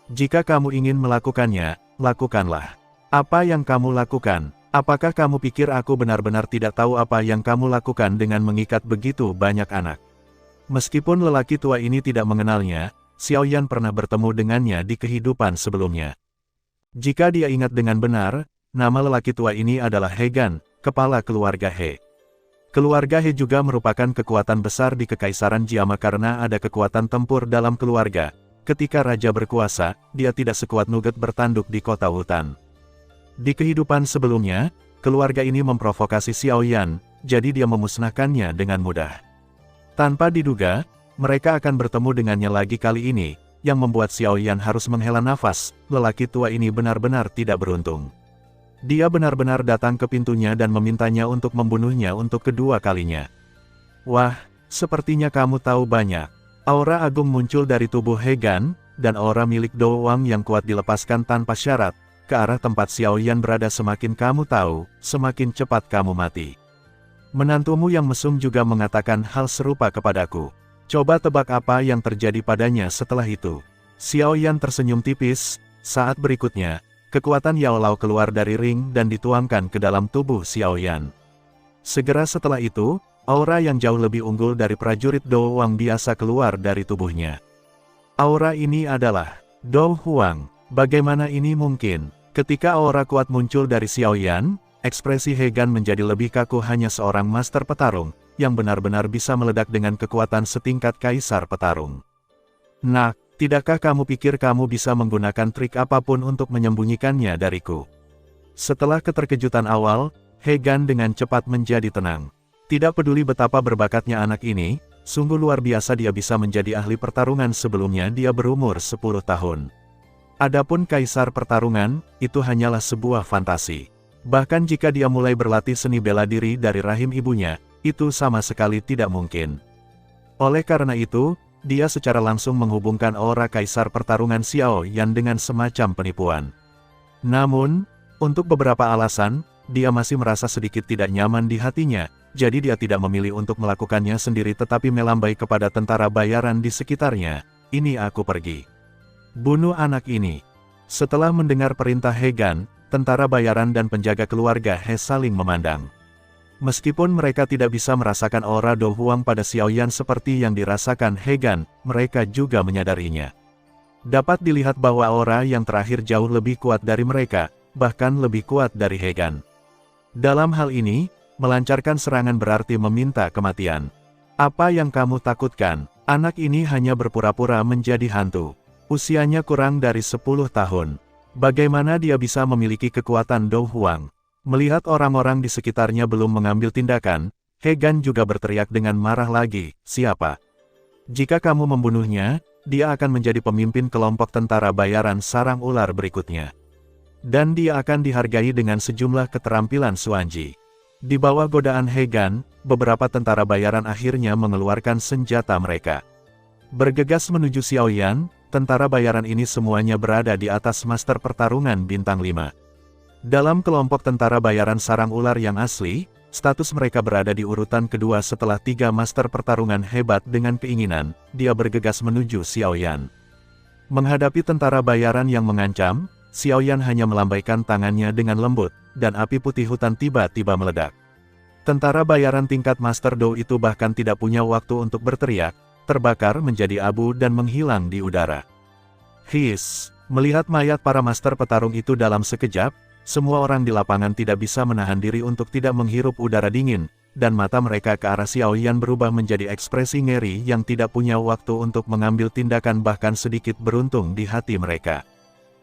Jika kamu ingin melakukannya, lakukanlah. Apa yang kamu lakukan? Apakah kamu pikir aku benar-benar tidak tahu apa yang kamu lakukan dengan mengikat begitu banyak anak? Meskipun lelaki tua ini tidak mengenalnya, Xiaoyan pernah bertemu dengannya di kehidupan sebelumnya. Jika dia ingat dengan benar, nama lelaki tua ini adalah He Gan, kepala keluarga He. Keluarga He juga merupakan kekuatan besar di Kekaisaran Jiama karena ada kekuatan tempur dalam keluarga. Ketika raja berkuasa, dia tidak sekuat Nugget bertanduk di kota hutan. Di kehidupan sebelumnya, keluarga ini memprovokasi Xiaoyan, jadi dia memusnahkannya dengan mudah. Tanpa diduga, mereka akan bertemu dengannya lagi kali ini, yang membuat Xiaoyan harus menghela nafas. Lelaki tua ini benar-benar tidak beruntung. Dia benar-benar datang ke pintunya dan memintanya untuk membunuhnya untuk kedua kalinya. Wah, sepertinya kamu tahu banyak. Aura agung muncul dari tubuh He Gan, dan aura milik Do Wang yang kuat dilepaskan tanpa syarat, ke arah tempat Xiaoyan berada. Semakin kamu tahu, semakin cepat kamu mati. Menantumu yang mesum juga mengatakan hal serupa kepadaku. Coba tebak apa yang terjadi padanya setelah itu. Xiaoyan tersenyum tipis. Saat berikutnya, kekuatan Yao Lao keluar dari ring dan dituangkan ke dalam tubuh Xiaoyan. Segera setelah itu, aura yang jauh lebih unggul dari prajurit Do Wang biasa keluar dari tubuhnya. Aura ini adalah Do Huang. Bagaimana ini mungkin? Ketika aura kuat muncul dari Xiaoyan, ekspresi He Gan menjadi lebih kaku. Hanya seorang master petarung, yang benar-benar bisa meledak dengan kekuatan setingkat kaisar petarung. Nah, tidakkah kamu pikir kamu bisa menggunakan trik apapun untuk menyembunyikannya dariku? Setelah keterkejutan awal, He Gan dengan cepat menjadi tenang. Tidak peduli betapa berbakatnya anak ini, sungguh luar biasa dia bisa menjadi ahli pertarungan. Sebelumnya dia berumur 10 tahun. Adapun kaisar pertarungan, itu hanyalah sebuah fantasi. Bahkan jika dia mulai berlatih seni bela diri dari rahim ibunya, itu sama sekali tidak mungkin. Oleh karena itu, dia secara langsung menghubungkan aura kaisar pertarungan Xiaoyan dengan semacam penipuan. Namun, untuk beberapa alasan, dia masih merasa sedikit tidak nyaman di hatinya, jadi dia tidak memilih untuk melakukannya sendiri tetapi melambai kepada tentara bayaran di sekitarnya. Ini aku pergi. Bunuh anak ini. Setelah mendengar perintah He Gan, tentara bayaran dan penjaga keluarga He saling memandang. Meskipun mereka tidak bisa merasakan aura Do Huang pada Xiaoyan seperti yang dirasakan He Gan, mereka juga menyadarinya. Dapat dilihat bahwa aura yang terakhir jauh lebih kuat dari mereka, bahkan lebih kuat dari He Gan. Dalam hal ini, melancarkan serangan berarti meminta kematian. Apa yang kamu takutkan? Anak ini hanya berpura-pura menjadi hantu. Usianya kurang dari 10 tahun. Bagaimana dia bisa memiliki kekuatan Do Huang? Melihat orang-orang di sekitarnya belum mengambil tindakan, He Gan juga berteriak dengan marah lagi, siapa? Jika kamu membunuhnya, dia akan menjadi pemimpin kelompok tentara bayaran sarang ular berikutnya. Dan dia akan dihargai dengan sejumlah keterampilan Suanji. Di bawah godaan He Gan, beberapa tentara bayaran akhirnya mengeluarkan senjata mereka. Bergegas menuju Xiaoyan, tentara bayaran ini semuanya berada di atas master pertarungan bintang 5. Dalam kelompok tentara bayaran sarang ular yang asli, status mereka berada di urutan kedua setelah 3 master pertarungan hebat. Dengan keinginan, dia bergegas menuju Xiaoyan. Menghadapi tentara bayaran yang mengancam, Xiaoyan hanya melambaikan tangannya dengan lembut, dan api putih hutan tiba-tiba meledak. Tentara bayaran tingkat Master Do itu bahkan tidak punya waktu untuk berteriak, terbakar menjadi abu dan menghilang di udara. Hiss, melihat mayat para master petarung itu dalam sekejap, semua orang di lapangan tidak bisa menahan diri untuk tidak menghirup udara dingin, dan mata mereka ke arah Xiaoyan berubah menjadi ekspresi ngeri yang tidak punya waktu untuk mengambil tindakan bahkan sedikit beruntung di hati mereka.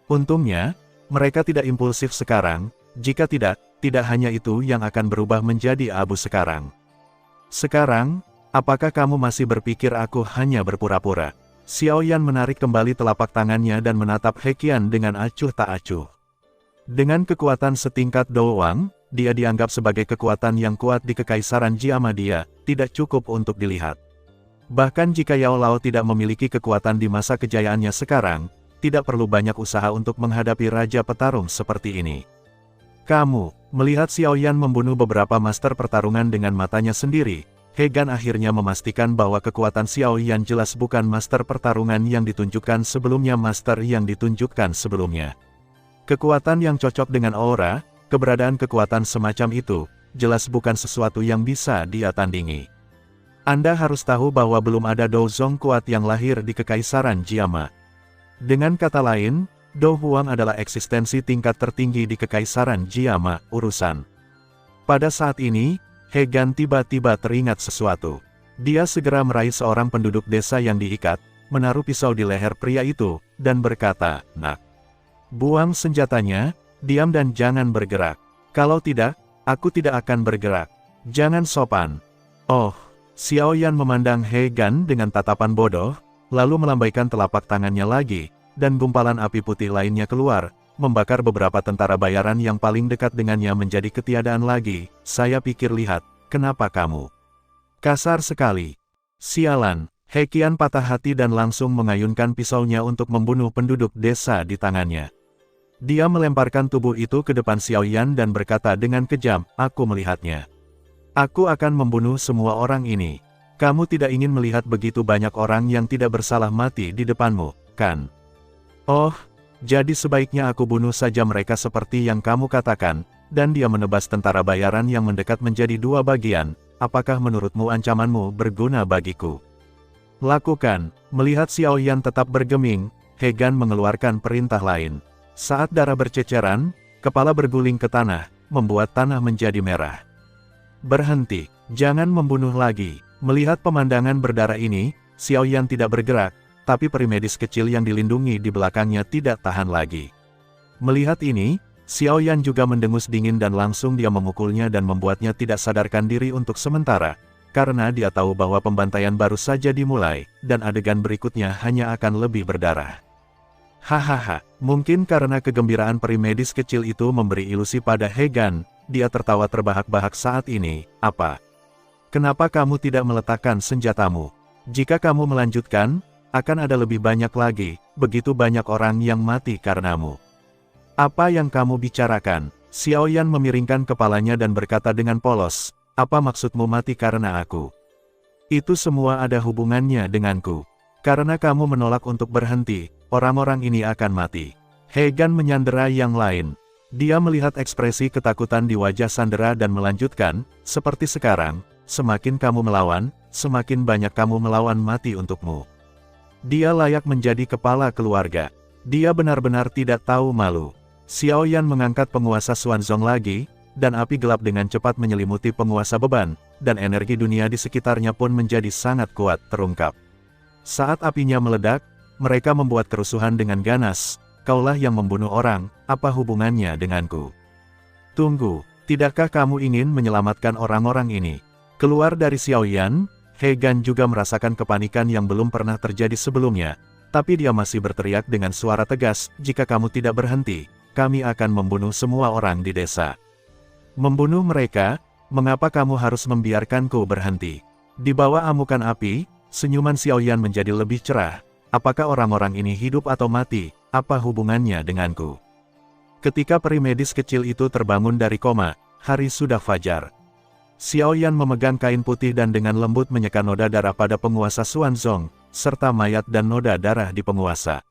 Untungnya, mereka tidak impulsif sekarang, jika tidak hanya itu yang akan berubah menjadi abu sekarang. Sekarang, apakah kamu masih berpikir aku hanya berpura-pura? Xiaoyan menarik kembali telapak tangannya dan menatap He Qian dengan acuh tak acuh. Dengan kekuatan setingkat Do Wang, dia dianggap sebagai kekuatan yang kuat di Kekaisaran Jiama. Dia tidak cukup untuk dilihat. Bahkan jika Yao Lao tidak memiliki kekuatan di masa kejayaannya sekarang, tidak perlu banyak usaha untuk menghadapi Raja Petarung seperti ini. Kamu, melihat Xiao Yan membunuh beberapa master pertarungan dengan matanya sendiri, He Gan akhirnya memastikan bahwa kekuatan Xiao Yan jelas bukan master pertarungan yang ditunjukkan sebelumnya Kekuatan yang cocok dengan aura, keberadaan kekuatan semacam itu, jelas bukan sesuatu yang bisa dia tandingi. Anda harus tahu bahwa belum ada Dou Zong kuat yang lahir di Kekaisaran Jiama. Dengan kata lain, Dou Huang adalah eksistensi tingkat tertinggi di Kekaisaran Jiama, urusan. Pada saat ini, He Gan tiba-tiba teringat sesuatu. Dia segera meraih seorang penduduk desa yang diikat, menaruh pisau di leher pria itu, dan berkata, "Nak, buang senjatanya, diam dan jangan bergerak. Kalau tidak, aku tidak akan bergerak. Jangan sopan." Oh, Xiao Yan memandang He Gan dengan tatapan bodoh, lalu melambaikan telapak tangannya lagi, dan gumpalan api putih lainnya keluar, membakar beberapa tentara bayaran yang paling dekat dengannya menjadi ketiadaan lagi. Saya pikir lihat, kenapa kamu kasar sekali. Sialan, He Qian patah hati dan langsung mengayunkan pisaunya untuk membunuh penduduk desa di tangannya. Dia melemparkan tubuh itu ke depan Xiao Yan dan berkata dengan kejam, "Aku melihatnya. Aku akan membunuh semua orang ini. Kamu tidak ingin melihat begitu banyak orang yang tidak bersalah mati di depanmu, kan? Oh, jadi sebaiknya aku bunuh saja mereka seperti yang kamu katakan." Dan dia menebas tentara bayaran yang mendekat menjadi dua bagian. "Apakah menurutmu ancamanmu berguna bagiku?" "Lakukan." Melihat Xiao Yan tetap bergeming, He Gan mengeluarkan perintah lain. Saat darah berceceran, kepala berguling ke tanah, membuat tanah menjadi merah. "Berhenti, jangan membunuh lagi." Melihat pemandangan berdarah ini, Xiao Yan tidak bergerak, tapi peri medis kecil yang dilindungi di belakangnya tidak tahan lagi. Melihat ini, Xiao Yan juga mendengus dingin dan langsung dia memukulnya dan membuatnya tidak sadarkan diri untuk sementara, karena dia tahu bahwa pembantaian baru saja dimulai, dan adegan berikutnya hanya akan lebih berdarah. Hahaha, mungkin karena kegembiraan peri medis kecil itu memberi ilusi pada He Gan, dia tertawa terbahak-bahak saat ini. "Apa? Kenapa kamu tidak meletakkan senjatamu? Jika kamu melanjutkan, akan ada lebih banyak lagi, begitu banyak orang yang mati karenamu." "Apa yang kamu bicarakan?" Xiao Yan memiringkan kepalanya dan berkata dengan polos, "Apa maksudmu mati karena aku? Itu semua ada hubungannya denganku. Karena kamu menolak untuk berhenti, orang-orang ini akan mati." He Gan menyandera yang lain. Dia melihat ekspresi ketakutan di wajah Sandera dan melanjutkan, "Seperti sekarang, semakin kamu melawan, semakin banyak kamu melawan mati untukmu. Dia layak menjadi kepala keluarga. Dia benar-benar tidak tahu malu." Xiao Yan mengangkat penguasa Xuanzong lagi, dan api gelap dengan cepat menyelimuti penguasa beban, dan energi dunia di sekitarnya pun menjadi sangat kuat terungkap. Saat apinya meledak, mereka membuat kerusuhan dengan ganas. "Kaulah yang membunuh orang, apa hubungannya denganku? Tunggu, tidakkah kamu ingin menyelamatkan orang-orang ini?" Keluar dari Xiao Yan, He Gan juga merasakan kepanikan yang belum pernah terjadi sebelumnya, tapi dia masih berteriak dengan suara tegas, "Jika kamu tidak berhenti, kami akan membunuh semua orang di desa." "Membunuh mereka? Mengapa kamu harus membiarkanku berhenti?" Di bawah amukan api, senyuman Xiao Yan menjadi lebih cerah. "Apakah orang-orang ini hidup atau mati? Apa hubungannya denganku?" Ketika peri medis kecil itu terbangun dari koma, hari sudah fajar. Xiao Yan memegang kain putih dan dengan lembut menyeka noda darah pada penguasa Xuanzong, serta mayat dan noda darah di penguasa.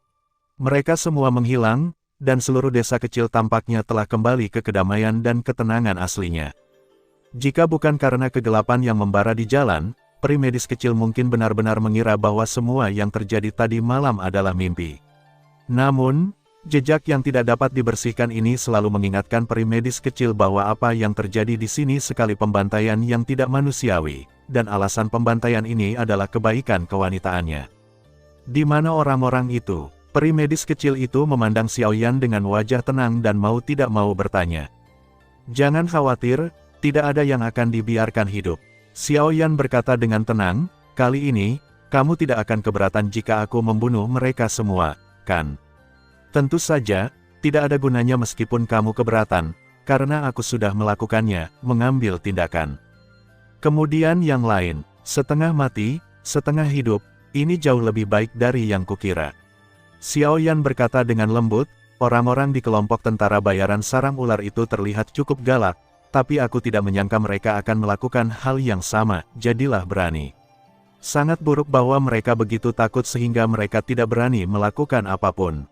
Mereka semua menghilang, dan seluruh desa kecil tampaknya telah kembali ke kedamaian dan ketenangan aslinya. Jika bukan karena kegelapan yang membara di jalan, peri medis kecil mungkin benar-benar mengira bahwa semua yang terjadi tadi malam adalah mimpi. Namun, jejak yang tidak dapat dibersihkan ini selalu mengingatkan peri medis kecil bahwa apa yang terjadi di sini sekali pembantaian yang tidak manusiawi, dan alasan pembantaian ini adalah kebaikan kewanitaannya. "Di mana orang-orang itu?" Peri medis kecil itu memandang Xiao Yan dengan wajah tenang dan mau tidak mau bertanya. "Jangan khawatir, tidak ada yang akan dibiarkan hidup." Xiao Yan berkata dengan tenang, "Kali ini, kamu tidak akan keberatan jika aku membunuh mereka semua, kan?" "Tentu saja, tidak ada gunanya meskipun kamu keberatan, karena aku sudah melakukannya, mengambil tindakan." Kemudian yang lain, setengah mati, setengah hidup, ini jauh lebih baik dari yang kukira. Xiao Yan berkata dengan lembut, orang-orang di kelompok tentara bayaran sarang ular itu terlihat cukup galak, tapi aku tidak menyangka mereka akan melakukan hal yang sama, jadilah berani. Sangat buruk bahwa mereka begitu takut sehingga mereka tidak berani melakukan apapun.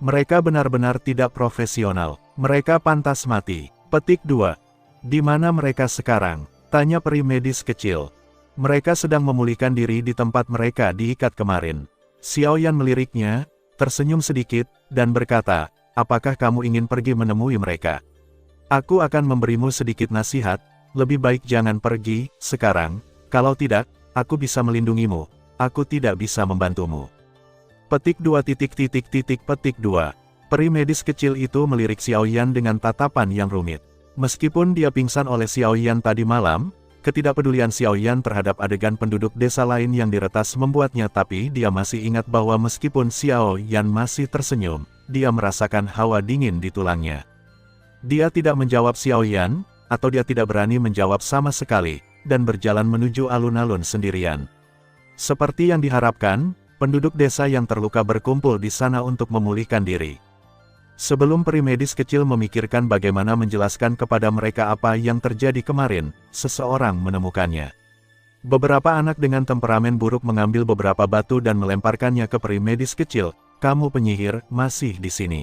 Mereka benar-benar tidak profesional, mereka pantas mati. Petik 2. Di mana mereka sekarang? Tanya peri medis kecil. Mereka sedang memulihkan diri di tempat mereka diikat kemarin. Xiao Yan meliriknya, tersenyum sedikit, dan berkata, apakah kamu ingin pergi menemui mereka? Aku akan memberimu sedikit nasihat, lebih baik jangan pergi, sekarang, kalau tidak, aku bisa melindungimu, aku tidak bisa membantumu. Petik 2. Petik 2. Peri medis kecil itu melirik Xiao Yan dengan tatapan yang rumit. Meskipun dia pingsan oleh Xiao Yan tadi malam, ketidakpedulian Xiao Yan terhadap adegan penduduk desa lain yang diretas membuatnya, tapi dia masih ingat bahwa meskipun Xiao Yan masih tersenyum, dia merasakan hawa dingin di tulangnya. Dia tidak menjawab Xiao Yan, atau dia tidak berani menjawab sama sekali, dan berjalan menuju alun-alun sendirian. Seperti yang diharapkan, penduduk desa yang terluka berkumpul di sana untuk memulihkan diri. Sebelum peri medis kecil memikirkan bagaimana menjelaskan kepada mereka apa yang terjadi kemarin, seseorang menemukannya. Beberapa anak dengan temperamen buruk mengambil beberapa batu dan melemparkannya ke peri medis kecil. Kamu penyihir, masih di sini.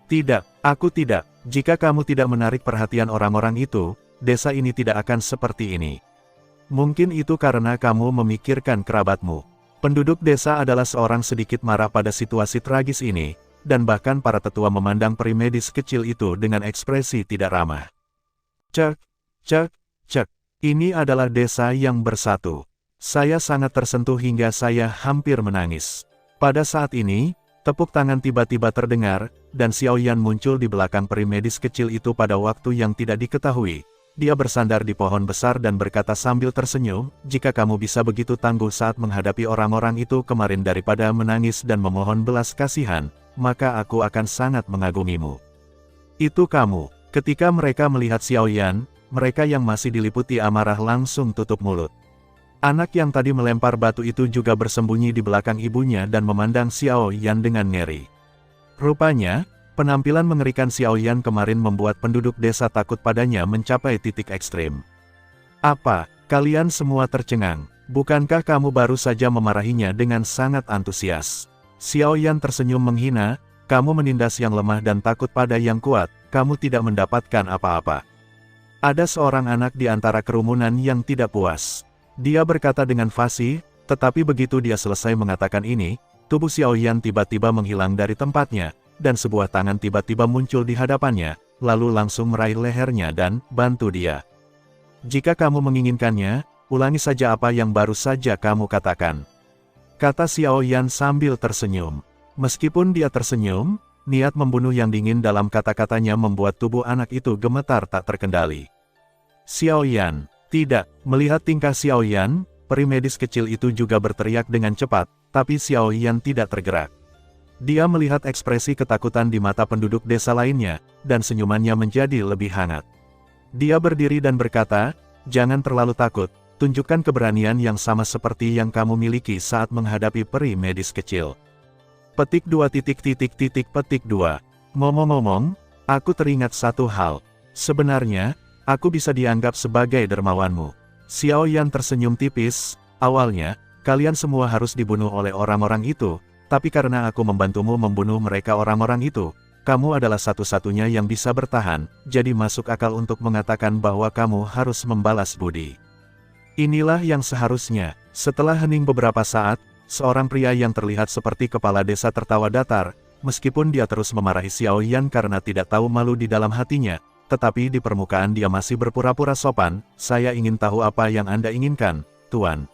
Tidak, aku tidak. Jika kamu tidak menarik perhatian orang-orang itu, desa ini tidak akan seperti ini. Mungkin itu karena kamu memikirkan kerabatmu. Penduduk desa adalah seorang sedikit marah pada situasi tragis ini, dan bahkan para tetua memandang peri medis kecil itu dengan ekspresi tidak ramah. Cek, cek, cek. Ini adalah desa yang bersatu. Saya sangat tersentuh hingga saya hampir menangis. Pada saat ini, tepuk tangan tiba-tiba terdengar, dan Xiao Yan muncul di belakang peri medis kecil itu pada waktu yang tidak diketahui. Dia bersandar di pohon besar dan berkata sambil tersenyum, jika kamu bisa begitu tangguh saat menghadapi orang-orang itu kemarin daripada menangis dan memohon belas kasihan, maka aku akan sangat mengagumimu. Itu kamu. Ketika mereka melihat Xiao Yan, mereka yang masih diliputi amarah langsung tutup mulut. Anak yang tadi melempar batu itu juga bersembunyi di belakang ibunya dan memandang Xiao Yan dengan ngeri. Rupanya, penampilan mengerikan Xiao Yan kemarin membuat penduduk desa takut padanya mencapai titik ekstrim. Apa, kalian semua tercengang? Bukankah kamu baru saja memarahinya dengan sangat antusias? Xiao Yan tersenyum menghina, kamu menindas yang lemah dan takut pada yang kuat, kamu tidak mendapatkan apa-apa. Ada seorang anak di antara kerumunan yang tidak puas. Dia berkata dengan fasih, tetapi begitu dia selesai mengatakan ini, tubuh Xiao Yan tiba-tiba menghilang dari tempatnya, dan sebuah tangan tiba-tiba muncul di hadapannya, lalu langsung meraih lehernya dan bantu dia. Jika kamu menginginkannya, ulangi saja apa yang baru saja kamu katakan. Kata Xiao Yan sambil tersenyum. Meskipun dia tersenyum, niat membunuh yang dingin dalam kata-katanya membuat tubuh anak itu gemetar tak terkendali. Xiao Yan, tidak. Melihat tingkah Xiao Yan, peri medis kecil itu juga berteriak dengan cepat, tapi Xiao Yan tidak tergerak. Dia melihat ekspresi ketakutan di mata penduduk desa lainnya, dan senyumannya menjadi lebih hangat. Dia berdiri dan berkata, jangan terlalu takut. Tunjukkan keberanian yang sama seperti yang kamu miliki saat menghadapi peri medis kecil. Petik 2. Petik 2. Ngomong-ngomong, aku teringat satu hal. Sebenarnya, aku bisa dianggap sebagai dermawanmu. Xiao Yan tersenyum tipis, awalnya, kalian semua harus dibunuh oleh orang-orang itu, tapi karena aku membantumu membunuh mereka orang-orang itu, kamu adalah satu-satunya yang bisa bertahan, jadi masuk akal untuk mengatakan bahwa kamu harus membalas budi. Inilah yang seharusnya. Setelah hening beberapa saat, seorang pria yang terlihat seperti kepala desa tertawa datar, meskipun dia terus memarahi Xiao Yan karena tidak tahu malu di dalam hatinya, tetapi di permukaan dia masih berpura-pura sopan. Saya ingin tahu apa yang Anda inginkan, Tuan.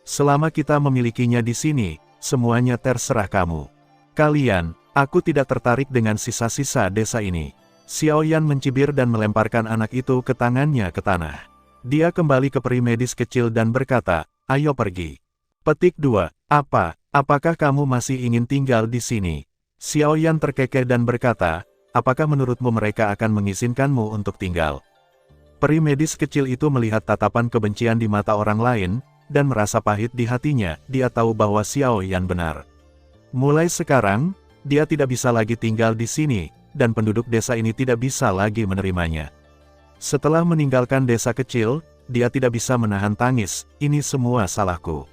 Selama kita memilikinya di sini, semuanya terserah kamu. Kalian, aku tidak tertarik dengan sisa-sisa desa ini. Xiao Yan mencibir dan melemparkan anak itu ke tangannya ke tanah. Dia kembali ke peri medis kecil dan berkata, ayo pergi. Petik 2. Apakah kamu masih ingin tinggal di sini? Xiao Yan terkekeh dan berkata, apakah menurutmu mereka akan mengizinkanmu untuk tinggal? Peri medis kecil itu melihat tatapan kebencian di mata orang lain, dan merasa pahit di hatinya. Dia tahu bahwa Xiao Yan benar. Mulai sekarang, dia tidak bisa lagi tinggal di sini, dan penduduk desa ini tidak bisa lagi menerimanya. Setelah meninggalkan desa kecil, dia tidak bisa menahan tangis. Ini semua salahku.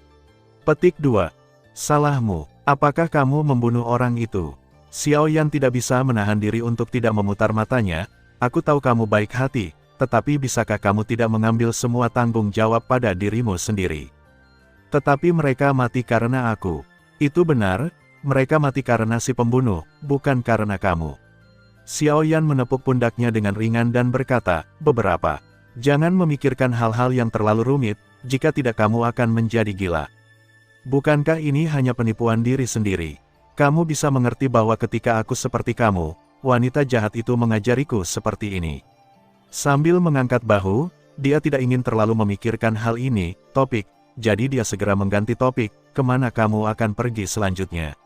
Petik 2. Salahmu. Apakah kamu membunuh orang itu? Xiao Yan tidak bisa menahan diri untuk tidak memutar matanya. Aku tahu kamu baik hati, tetapi bisakah kamu tidak mengambil semua tanggung jawab pada dirimu sendiri? Tetapi mereka mati karena aku. Itu benar, mereka mati karena si pembunuh, bukan karena kamu. Xiao Yan menepuk pundaknya dengan ringan dan berkata, beberapa. Jangan memikirkan hal-hal yang terlalu rumit, jika tidak kamu akan menjadi gila. Bukankah ini hanya penipuan diri sendiri? Kamu bisa mengerti bahwa ketika aku seperti kamu, wanita jahat itu mengajariku seperti ini. Sambil mengangkat bahu, dia tidak ingin terlalu memikirkan hal ini, topik, jadi dia segera mengganti topik, kemana kamu akan pergi selanjutnya?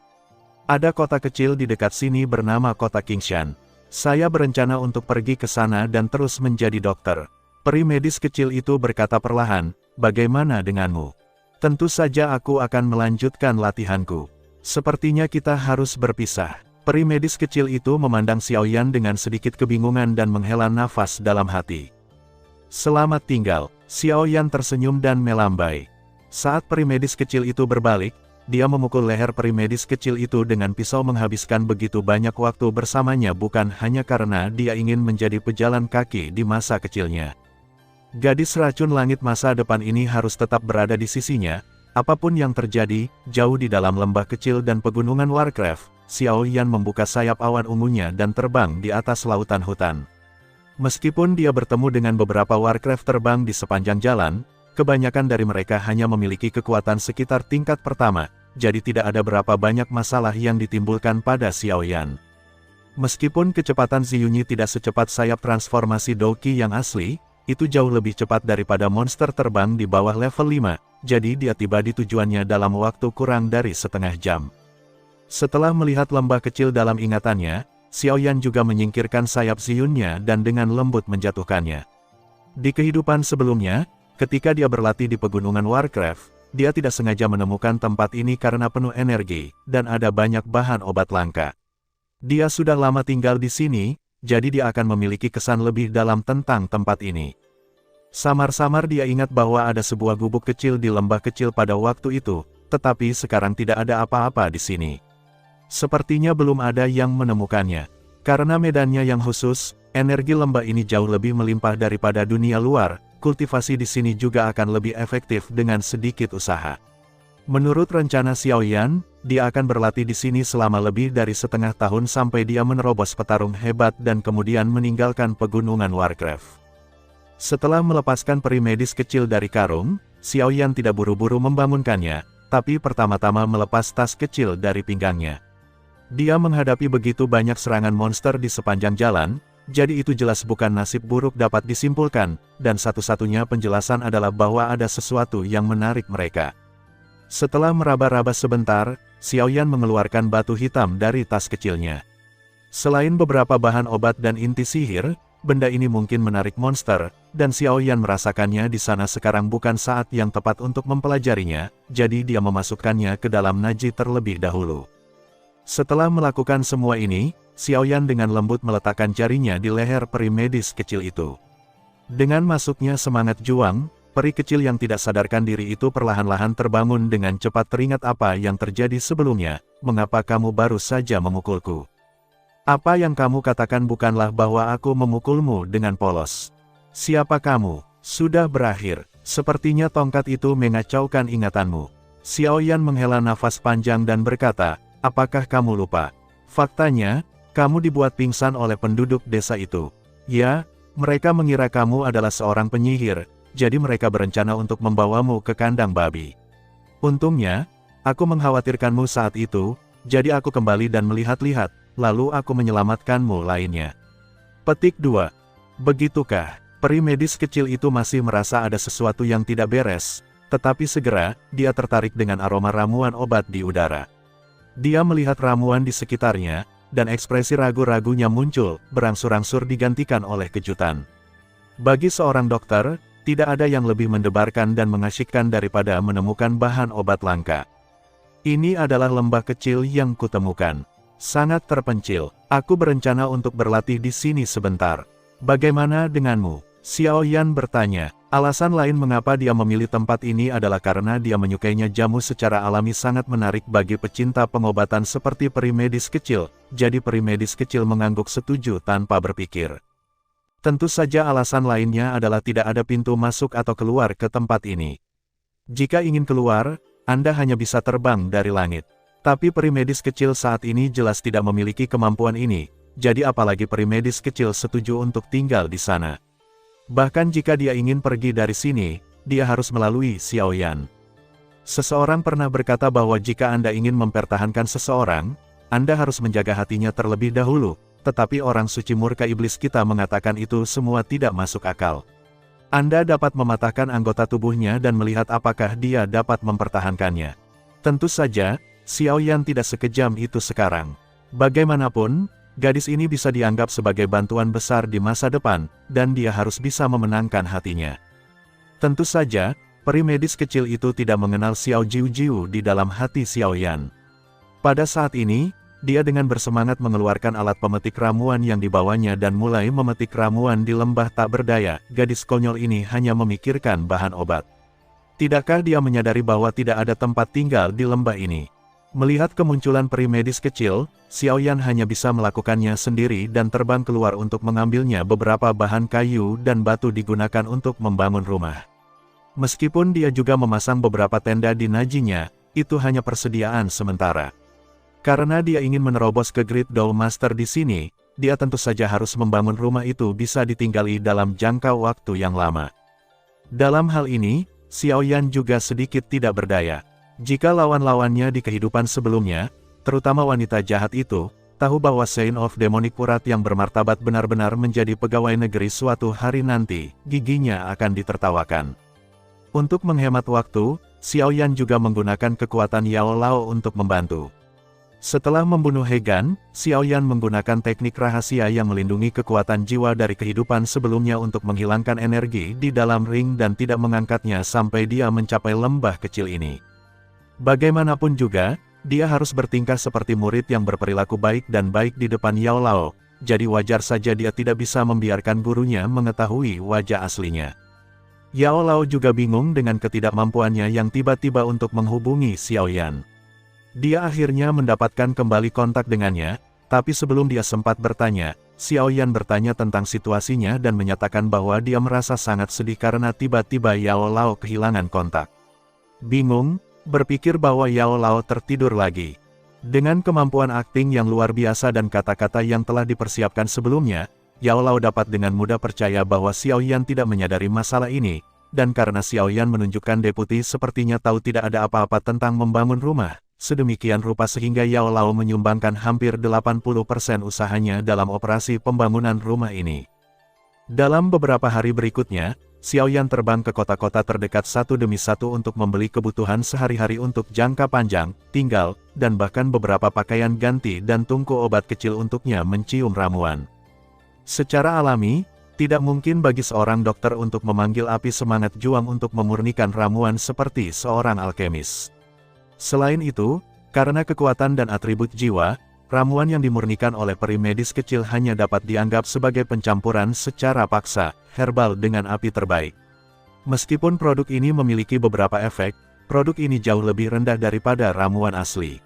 Ada kota kecil di dekat sini bernama kota Qingshan. Saya berencana untuk pergi ke sana dan terus menjadi dokter. Peri medis kecil itu berkata perlahan, bagaimana denganmu? Tentu saja aku akan melanjutkan latihanku. Sepertinya kita harus berpisah. Peri medis kecil itu memandang Xiao Yan dengan sedikit kebingungan dan menghela nafas dalam hati. Selamat tinggal, Xiao Yan tersenyum dan melambai. Saat peri medis kecil itu berbalik, dia memukul leher peri medis kecil itu dengan pisau menghabiskan begitu banyak waktu bersamanya bukan hanya karena dia ingin menjadi pejalan kaki di masa kecilnya. Gadis racun langit masa depan ini harus tetap berada di sisinya, apapun yang terjadi, jauh di dalam lembah kecil dan pegunungan Warcraft, Xiao Yan membuka sayap awan ungunya dan terbang di atas lautan hutan. Meskipun dia bertemu dengan beberapa Warcraft terbang di sepanjang jalan, kebanyakan dari mereka hanya memiliki kekuatan sekitar tingkat pertama, jadi tidak ada berapa banyak masalah yang ditimbulkan pada Xiao Yan. Meskipun kecepatan Ziyunyi tidak secepat sayap transformasi Doqi yang asli, itu jauh lebih cepat daripada monster terbang di bawah level 5, jadi dia tiba di tujuannya dalam waktu kurang dari setengah jam. Setelah melihat lembah kecil dalam ingatannya, Xiao Yan juga menyingkirkan sayap Ziyunnya dan dengan lembut menjatuhkannya. Di kehidupan sebelumnya, ketika dia berlatih di pegunungan Warcraft, dia tidak sengaja menemukan tempat ini karena penuh energi, dan ada banyak bahan obat langka. Dia sudah lama tinggal di sini, jadi dia akan memiliki kesan lebih dalam tentang tempat ini. Samar-samar dia ingat bahwa ada sebuah gubuk kecil di lembah kecil pada waktu itu, tetapi sekarang tidak ada apa-apa di sini. Sepertinya belum ada yang menemukannya. Karena medannya yang khusus, energi lembah ini jauh lebih melimpah daripada dunia luar. Kultivasi di sini juga akan lebih efektif dengan sedikit usaha. Menurut rencana Xiao Yan, dia akan berlatih di sini selama lebih dari setengah tahun sampai dia menerobos petarung hebat dan kemudian meninggalkan pegunungan Warcraft. Setelah melepaskan peri medis kecil dari karung, Xiao Yan tidak buru-buru membangunkannya, tapi pertama-tama melepas tas kecil dari pinggangnya. Dia menghadapi begitu banyak serangan monster di sepanjang jalan, jadi itu jelas bukan nasib buruk dapat disimpulkan, dan satu-satunya penjelasan adalah bahwa ada sesuatu yang menarik mereka. Setelah meraba-raba sebentar, Xiao Yan mengeluarkan batu hitam dari tas kecilnya. Selain beberapa bahan obat dan inti sihir, benda ini mungkin menarik monster, dan Xiao Yan merasakannya di sana sekarang bukan saat yang tepat untuk mempelajarinya, jadi dia memasukkannya ke dalam Naji terlebih dahulu. Setelah melakukan semua ini, Xiao Yan dengan lembut meletakkan jarinya di leher peri medis kecil itu. Dengan masuknya semangat juang, peri kecil yang tidak sadarkan diri itu perlahan-lahan terbangun dengan cepat teringat apa yang terjadi sebelumnya. Mengapa kamu baru saja memukulku? Apa yang kamu katakan bukanlah bahwa aku memukulmu dengan polos. Siapa kamu? Sudah berakhir. Sepertinya tongkat itu mengacaukan ingatanmu. Xiao Yan menghela nafas panjang dan berkata, apakah kamu lupa? Faktanya, kamu dibuat pingsan oleh penduduk desa itu. Ya, mereka mengira kamu adalah seorang penyihir, jadi mereka berencana untuk membawamu ke kandang babi. Untungnya, aku mengkhawatirkanmu saat itu, jadi aku kembali dan melihat-lihat, lalu aku menyelamatkanmu lainnya. Petik 2. Begitukah? Peri medis kecil itu masih merasa ada sesuatu yang tidak beres, tetapi segera, dia tertarik dengan aroma ramuan obat di udara. Dia melihat ramuan di sekitarnya, dan ekspresi ragu-ragunya muncul, berangsur-angsur digantikan oleh kejutan. Bagi seorang dokter, Tidak ada yang lebih mendebarkan dan mengasyikkan daripada menemukan bahan obat langka. Ini adalah lembah kecil yang kutemukan. Sangat terpencil. Aku berencana untuk berlatih di sini sebentar. Bagaimana denganmu? Xiao Yan bertanya. Alasan lain mengapa dia memilih tempat ini adalah karena dia menyukainya jamu secara alami sangat menarik bagi pecinta pengobatan seperti peri medis kecil. Jadi peri medis kecil mengangguk setuju tanpa berpikir. Tentu saja alasan lainnya adalah tidak ada pintu masuk atau keluar ke tempat ini. Jika ingin keluar, Anda hanya bisa terbang dari langit. Tapi peri medis kecil saat ini jelas tidak memiliki kemampuan ini, jadi apalagi peri medis kecil setuju untuk tinggal di sana. Bahkan jika dia ingin pergi dari sini, dia harus melalui Xiao Yan. Seseorang pernah berkata bahwa jika Anda ingin mempertahankan seseorang, Anda harus menjaga hatinya terlebih dahulu. Tetapi orang suci murka iblis kita mengatakan itu semua tidak masuk akal. Anda dapat mematahkan anggota tubuhnya dan melihat apakah dia dapat mempertahankannya. Tentu saja, Xiao Yan tidak sekejam itu sekarang. Bagaimanapun, gadis ini bisa dianggap sebagai bantuan besar di masa depan, dan dia harus bisa memenangkan hatinya. Tentu saja, peri medis kecil itu tidak mengenal Xiao Jiu di dalam hati Xiao Yan. Pada saat ini, dia dengan bersemangat mengeluarkan alat pemetik ramuan yang dibawanya dan mulai memetik ramuan di lembah tak berdaya. Gadis konyol ini hanya memikirkan bahan obat. Tidakkah dia menyadari bahwa tidak ada tempat tinggal di lembah ini? Melihat kemunculan peri medis kecil, Xiao Yan hanya bisa melakukannya sendiri dan terbang keluar untuk mengambilnya beberapa bahan kayu dan batu digunakan untuk membangun rumah. Meskipun dia juga memasang beberapa tenda di najinya, itu hanya persediaan sementara. Karena dia ingin menerobos ke Great Doll Master di sini, dia tentu saja harus membangun rumah itu bisa ditinggali dalam jangka waktu yang lama. Dalam hal ini, Xiao Yan juga sedikit tidak berdaya. Jika lawan-lawannya di kehidupan sebelumnya, terutama wanita jahat itu, tahu bahwa Saint of Demonic Urat yang bermartabat benar-benar menjadi pegawai negeri suatu hari nanti, giginya akan ditertawakan. Untuk menghemat waktu, Xiao Yan juga menggunakan kekuatan Yao Lao untuk membantu. Setelah membunuh Hegan, Xiao Yan menggunakan teknik rahasia yang melindungi kekuatan jiwa dari kehidupan sebelumnya untuk menghilangkan energi di dalam ring dan tidak mengangkatnya sampai dia mencapai lembah kecil ini. Bagaimanapun juga, dia harus bertingkah seperti murid yang berperilaku baik dan baik di depan Yao Lao, jadi wajar saja dia tidak bisa membiarkan gurunya mengetahui wajah aslinya. Yao Lao juga bingung dengan ketidakmampuannya yang tiba-tiba untuk menghubungi Xiao Yan. Dia akhirnya mendapatkan kembali kontak dengannya, tapi sebelum dia sempat bertanya, Xiao Yan bertanya tentang situasinya dan menyatakan bahwa dia merasa sangat sedih karena tiba-tiba Yao Lao kehilangan kontak. Bingung, berpikir bahwa Yao Lao tertidur lagi. Dengan kemampuan akting yang luar biasa dan kata-kata yang telah dipersiapkan sebelumnya, Yao Lao dapat dengan mudah percaya bahwa Xiao Yan tidak menyadari masalah ini, dan karena Xiao Yan menunjukkan deputi sepertinya tahu tidak ada apa-apa tentang membangun rumah. Sedemikian rupa sehingga Yao Lao menyumbangkan hampir 80% usahanya dalam operasi pembangunan rumah ini. Dalam beberapa hari berikutnya, Xiao Yan terbang ke kota-kota terdekat satu demi satu untuk membeli kebutuhan sehari-hari untuk jangka panjang, tinggal, dan bahkan beberapa pakaian ganti dan tungku obat kecil untuknya mencium ramuan. Secara alami, tidak mungkin bagi seorang dokter untuk memanggil api semangat juang untuk memurnikan ramuan seperti seorang alkemis. Selain itu, karena kekuatan dan atribut jiwa, ramuan yang dimurnikan oleh peri medis kecil hanya dapat dianggap sebagai pencampuran secara paksa, herbal dengan api terbaik. Meskipun produk ini memiliki beberapa efek, produk ini jauh lebih rendah daripada ramuan asli.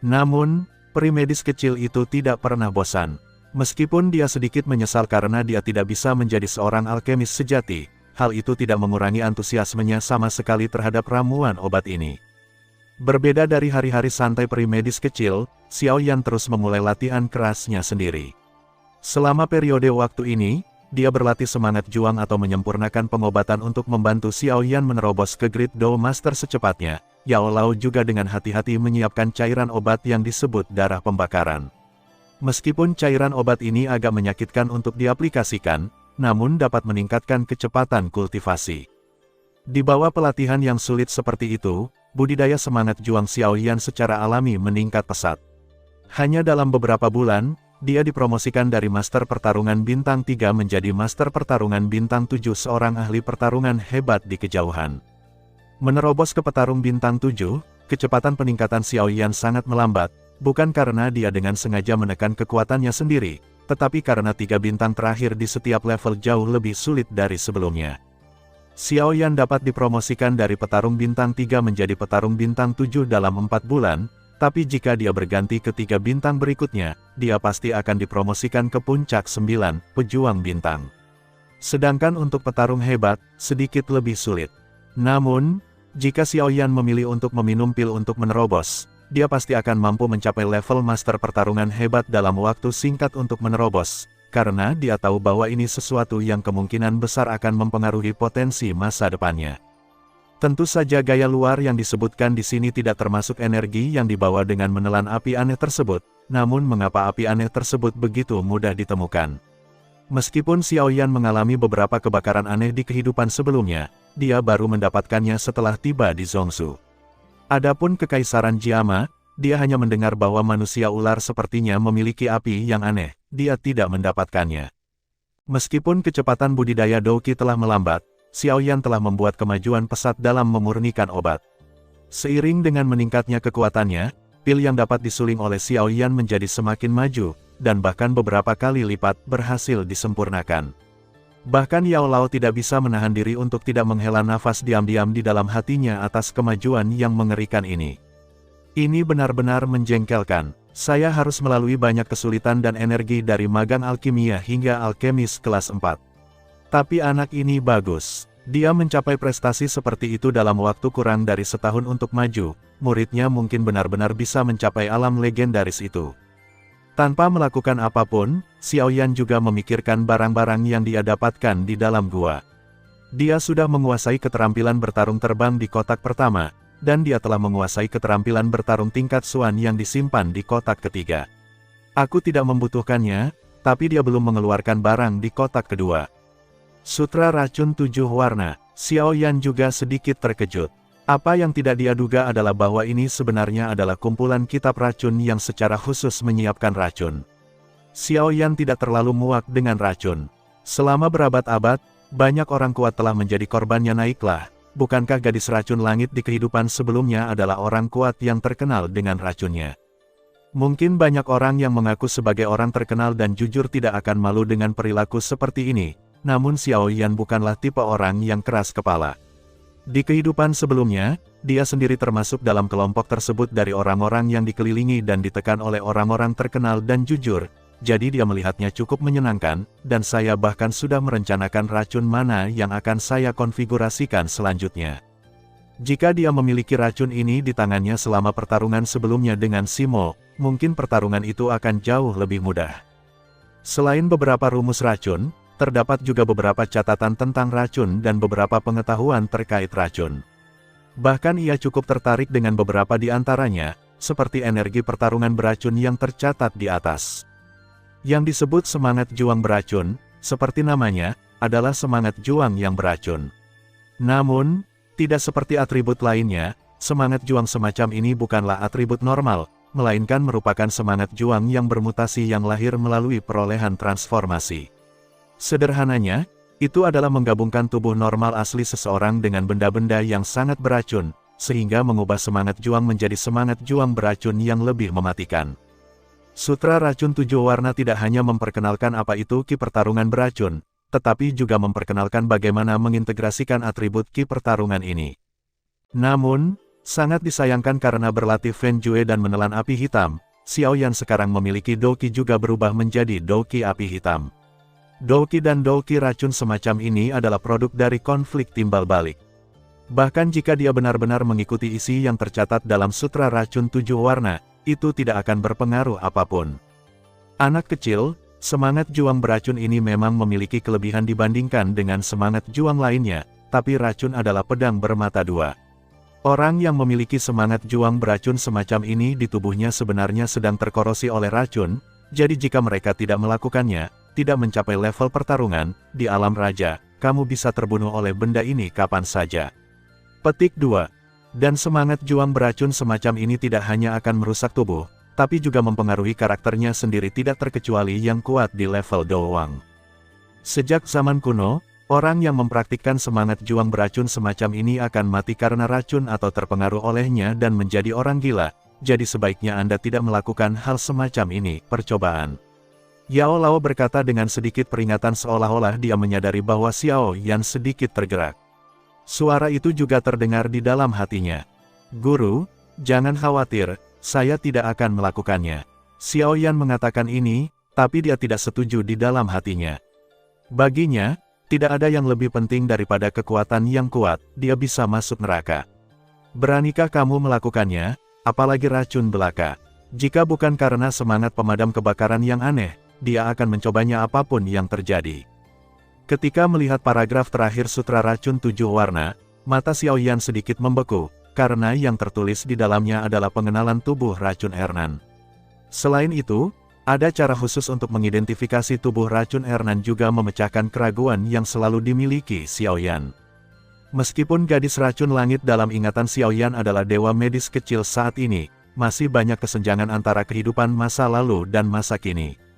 Namun, peri medis kecil itu tidak pernah bosan. Meskipun dia sedikit menyesal karena dia tidak bisa menjadi seorang alkemis sejati, hal itu tidak mengurangi antusiasmenya sama sekali terhadap ramuan obat ini. Berbeda dari hari-hari santai peri medis kecil, Xiao Yan terus memulai latihan kerasnya sendiri. Selama periode waktu ini, dia berlatih semangat juang atau menyempurnakan pengobatan untuk membantu Xiao Yan menerobos ke Great Doll Master secepatnya. Yao Lao juga dengan hati-hati menyiapkan cairan obat yang disebut darah pembakaran. Meskipun cairan obat ini agak menyakitkan untuk diaplikasikan, namun dapat meningkatkan kecepatan kultivasi. Di bawah pelatihan yang sulit seperti itu, budidaya semangat juang Xiao Yan secara alami meningkat pesat. Hanya dalam beberapa bulan, dia dipromosikan dari Master Pertarungan Bintang 3 menjadi Master Pertarungan Bintang 7, seorang ahli pertarungan hebat di kejauhan. Menerobos ke petarung Bintang 7, kecepatan peningkatan Xiao Yan sangat melambat, bukan karena dia dengan sengaja menekan kekuatannya sendiri, tetapi karena 3 bintang terakhir di setiap level jauh lebih sulit dari sebelumnya. Xiao Yan dapat dipromosikan dari petarung bintang 3 menjadi petarung bintang 7 dalam 4 bulan, tapi jika dia berganti ke 3 bintang berikutnya, dia pasti akan dipromosikan ke puncak 9, pejuang bintang. Sedangkan untuk petarung hebat, sedikit lebih sulit. Namun, jika Xiao Yan memilih untuk meminum pil untuk menerobos, dia pasti akan mampu mencapai level master pertarungan hebat dalam waktu singkat untuk menerobos. Karena dia tahu bahwa ini sesuatu yang kemungkinan besar akan mempengaruhi potensi masa depannya. Tentu saja gaya luar yang disebutkan di sini tidak termasuk energi yang dibawa dengan menelan api aneh tersebut, namun mengapa api aneh tersebut begitu mudah ditemukan? Meskipun Xiao Yan mengalami beberapa kebakaran aneh di kehidupan sebelumnya, dia baru mendapatkannya setelah tiba di Zhongshu. Adapun Kekaisaran Jiama, dia hanya mendengar bahwa manusia ular sepertinya memiliki api yang aneh. Dia tidak mendapatkannya. Meskipun kecepatan budidaya Douqi telah melambat, Xiao Yan telah membuat kemajuan pesat dalam memurnikan obat. Seiring dengan meningkatnya kekuatannya, pil yang dapat disuling oleh Xiao Yan menjadi semakin maju, dan bahkan beberapa kali lipat berhasil disempurnakan. Bahkan Yao Lao tidak bisa menahan diri untuk tidak menghela nafas diam-diam di dalam hatinya atas kemajuan yang mengerikan ini. Ini benar-benar menjengkelkan. Saya harus melalui banyak kesulitan dan energi dari magang alkimia hingga alkemis kelas 4. Tapi anak ini bagus. Dia mencapai prestasi seperti itu dalam waktu kurang dari setahun untuk maju. Muridnya mungkin benar-benar bisa mencapai alam legendaris itu. Tanpa melakukan apapun, Xiao Yan juga memikirkan barang-barang yang dia dapatkan di dalam gua. Dia sudah menguasai keterampilan bertarung terbang di kotak pertama, dan dia telah menguasai keterampilan bertarung tingkat Xuan yang disimpan di kotak ketiga. Aku tidak membutuhkannya, tapi dia belum mengeluarkan barang di kotak kedua. Sutra Racun 7 Warna, Xiao Yan juga sedikit terkejut. Apa yang tidak dia duga adalah bahwa ini sebenarnya adalah kumpulan kitab racun yang secara khusus menyiapkan racun. Xiao Yan tidak terlalu muak dengan racun. Selama berabad-abad, banyak orang kuat telah menjadi korbannya. Naiklah. Bukankah gadis racun langit di kehidupan sebelumnya adalah orang kuat yang terkenal dengan racunnya? Mungkin banyak orang yang mengaku sebagai orang terkenal dan jujur tidak akan malu dengan perilaku seperti ini, namun Xiao Yan bukanlah tipe orang yang keras kepala. Di kehidupan sebelumnya, dia sendiri termasuk dalam kelompok tersebut dari orang-orang yang dikelilingi dan ditekan oleh orang-orang terkenal dan jujur, jadi dia melihatnya cukup menyenangkan, dan saya bahkan sudah merencanakan racun mana yang akan saya konfigurasikan selanjutnya. Jika dia memiliki racun ini di tangannya selama pertarungan sebelumnya dengan Simo, mungkin pertarungan itu akan jauh lebih mudah. Selain beberapa rumus racun, terdapat juga beberapa catatan tentang racun dan beberapa pengetahuan terkait racun. Bahkan ia cukup tertarik dengan beberapa di antaranya, seperti energi pertarungan beracun yang tercatat di atas. Yang disebut semangat juang beracun, seperti namanya, adalah semangat juang yang beracun. Namun, tidak seperti atribut lainnya, semangat juang semacam ini bukanlah atribut normal, melainkan merupakan semangat juang yang bermutasi yang lahir melalui perolehan transformasi. Sederhananya, itu adalah menggabungkan tubuh normal asli seseorang dengan benda-benda yang sangat beracun, sehingga mengubah semangat juang menjadi semangat juang beracun yang lebih mematikan. Sutra Racun 7 Warna tidak hanya memperkenalkan apa itu ki pertarungan beracun, tetapi juga memperkenalkan bagaimana mengintegrasikan atribut ki pertarungan ini. Namun, sangat disayangkan karena berlatih Fen Jue dan menelan api hitam, Xiao Yan sekarang memiliki Douqi juga berubah menjadi Douqi api hitam. Douqi dan Douqi racun semacam ini adalah produk dari konflik timbal balik. Bahkan jika dia benar-benar mengikuti isi yang tercatat dalam Sutra Racun 7 Warna, itu tidak akan berpengaruh apapun. Anak kecil, semangat juang beracun ini memang memiliki kelebihan dibandingkan dengan semangat juang lainnya, tapi racun adalah pedang bermata dua. Orang yang memiliki semangat juang beracun semacam ini di tubuhnya sebenarnya sedang terkorosi oleh racun, jadi jika mereka tidak melakukannya, tidak mencapai level pertarungan, di alam raja, kamu bisa terbunuh oleh benda ini kapan saja. Petik 2. Dan semangat juang beracun semacam ini tidak hanya akan merusak tubuh, tapi juga mempengaruhi karakternya sendiri tidak terkecuali yang kuat di level doang. Sejak zaman kuno, orang yang mempraktikkan semangat juang beracun semacam ini akan mati karena racun atau terpengaruh olehnya dan menjadi orang gila, jadi sebaiknya Anda tidak melakukan hal semacam ini, percobaan. Yao Lao berkata dengan sedikit peringatan seolah-olah dia menyadari bahwa Xiao Yan sedikit tergerak. Suara itu juga terdengar di dalam hatinya. Guru, jangan khawatir, saya tidak akan melakukannya. Xiao Yan mengatakan ini, tapi dia tidak setuju di dalam hatinya. Baginya, tidak ada yang lebih penting daripada kekuatan yang kuat, dia bisa masuk neraka. Beranikah kamu melakukannya, apalagi racun belaka? Jika bukan karena semangat pemadam kebakaran yang aneh, dia akan mencobanya apapun yang terjadi. Ketika melihat paragraf terakhir Sutra Racun 7 Warna, mata Xiao Yan sedikit membeku, karena yang tertulis di dalamnya adalah pengenalan tubuh racun Ernan. Selain itu, ada cara khusus untuk mengidentifikasi tubuh racun Ernan juga memecahkan keraguan yang selalu dimiliki Xiao Yan. Meskipun gadis racun langit dalam ingatan Xiao Yan adalah dewa medis kecil saat ini, masih banyak kesenjangan antara kehidupan masa lalu dan masa kini.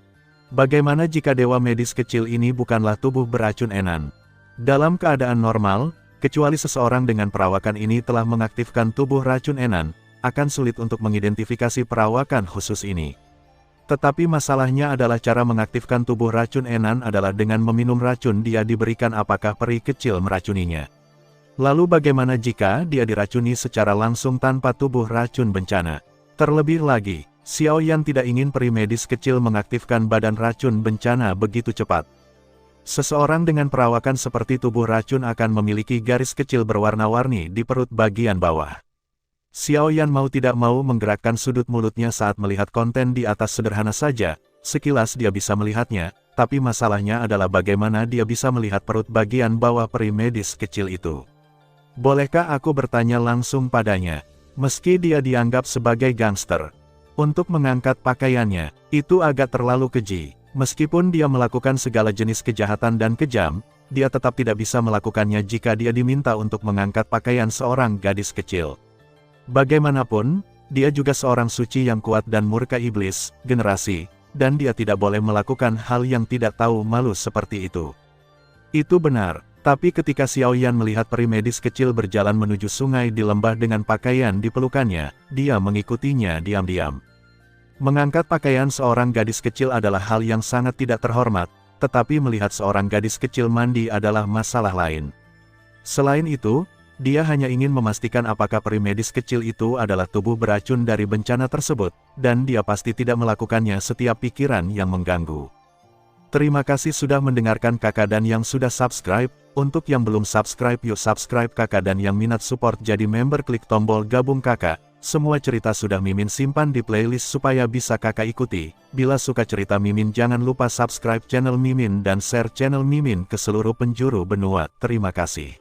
Bagaimana jika dewa medis kecil ini bukanlah tubuh beracun Enan? Dalam keadaan normal, kecuali seseorang dengan perawakan ini telah mengaktifkan tubuh racun Enan, akan sulit untuk mengidentifikasi perawakan khusus ini. Tetapi masalahnya adalah cara mengaktifkan tubuh racun Enan adalah dengan meminum racun dia diberikan apakah peri kecil meracuninya. Lalu bagaimana jika dia diracuni secara langsung tanpa tubuh racun bencana? Terlebih lagi, Xiao Yan tidak ingin peri medis kecil mengaktifkan badan racun bencana begitu cepat. Seseorang dengan perawakan seperti tubuh racun akan memiliki garis kecil berwarna-warni di perut bagian bawah. Xiao Yan mau tidak mau menggerakkan sudut mulutnya saat melihat konten di atas sederhana saja, sekilas dia bisa melihatnya, tapi masalahnya adalah bagaimana dia bisa melihat perut bagian bawah peri medis kecil itu. Bolehkah aku bertanya langsung padanya? Meski dia dianggap sebagai gangster, untuk mengangkat pakaiannya, itu agak terlalu keji. Meskipun dia melakukan segala jenis kejahatan dan kejam, dia tetap tidak bisa melakukannya jika dia diminta untuk mengangkat pakaian seorang gadis kecil. Bagaimanapun, dia juga seorang suci yang kuat dan murka iblis, generasi, dan dia tidak boleh melakukan hal yang tidak tahu malu seperti itu. Itu benar, tapi ketika Xiao Yan melihat peri medis kecil berjalan menuju sungai di lembah dengan pakaian di pelukannya, dia mengikutinya diam-diam. Mengangkat pakaian seorang gadis kecil adalah hal yang sangat tidak terhormat, tetapi melihat seorang gadis kecil mandi adalah masalah lain. Selain itu, dia hanya ingin memastikan apakah peri medis kecil itu adalah tubuh beracun dari bencana tersebut, dan dia pasti tidak melakukannya setiap pikiran yang mengganggu. Terima kasih sudah mendengarkan kakak dan yang sudah subscribe. Untuk yang belum subscribe yuk subscribe kakak dan yang minat support jadi member klik tombol gabung kakak. Semua cerita sudah Mimin simpan di playlist supaya bisa kakak ikuti. Bila suka cerita Mimin jangan lupa subscribe channel Mimin dan share channel Mimin ke seluruh penjuru benua. Terima kasih.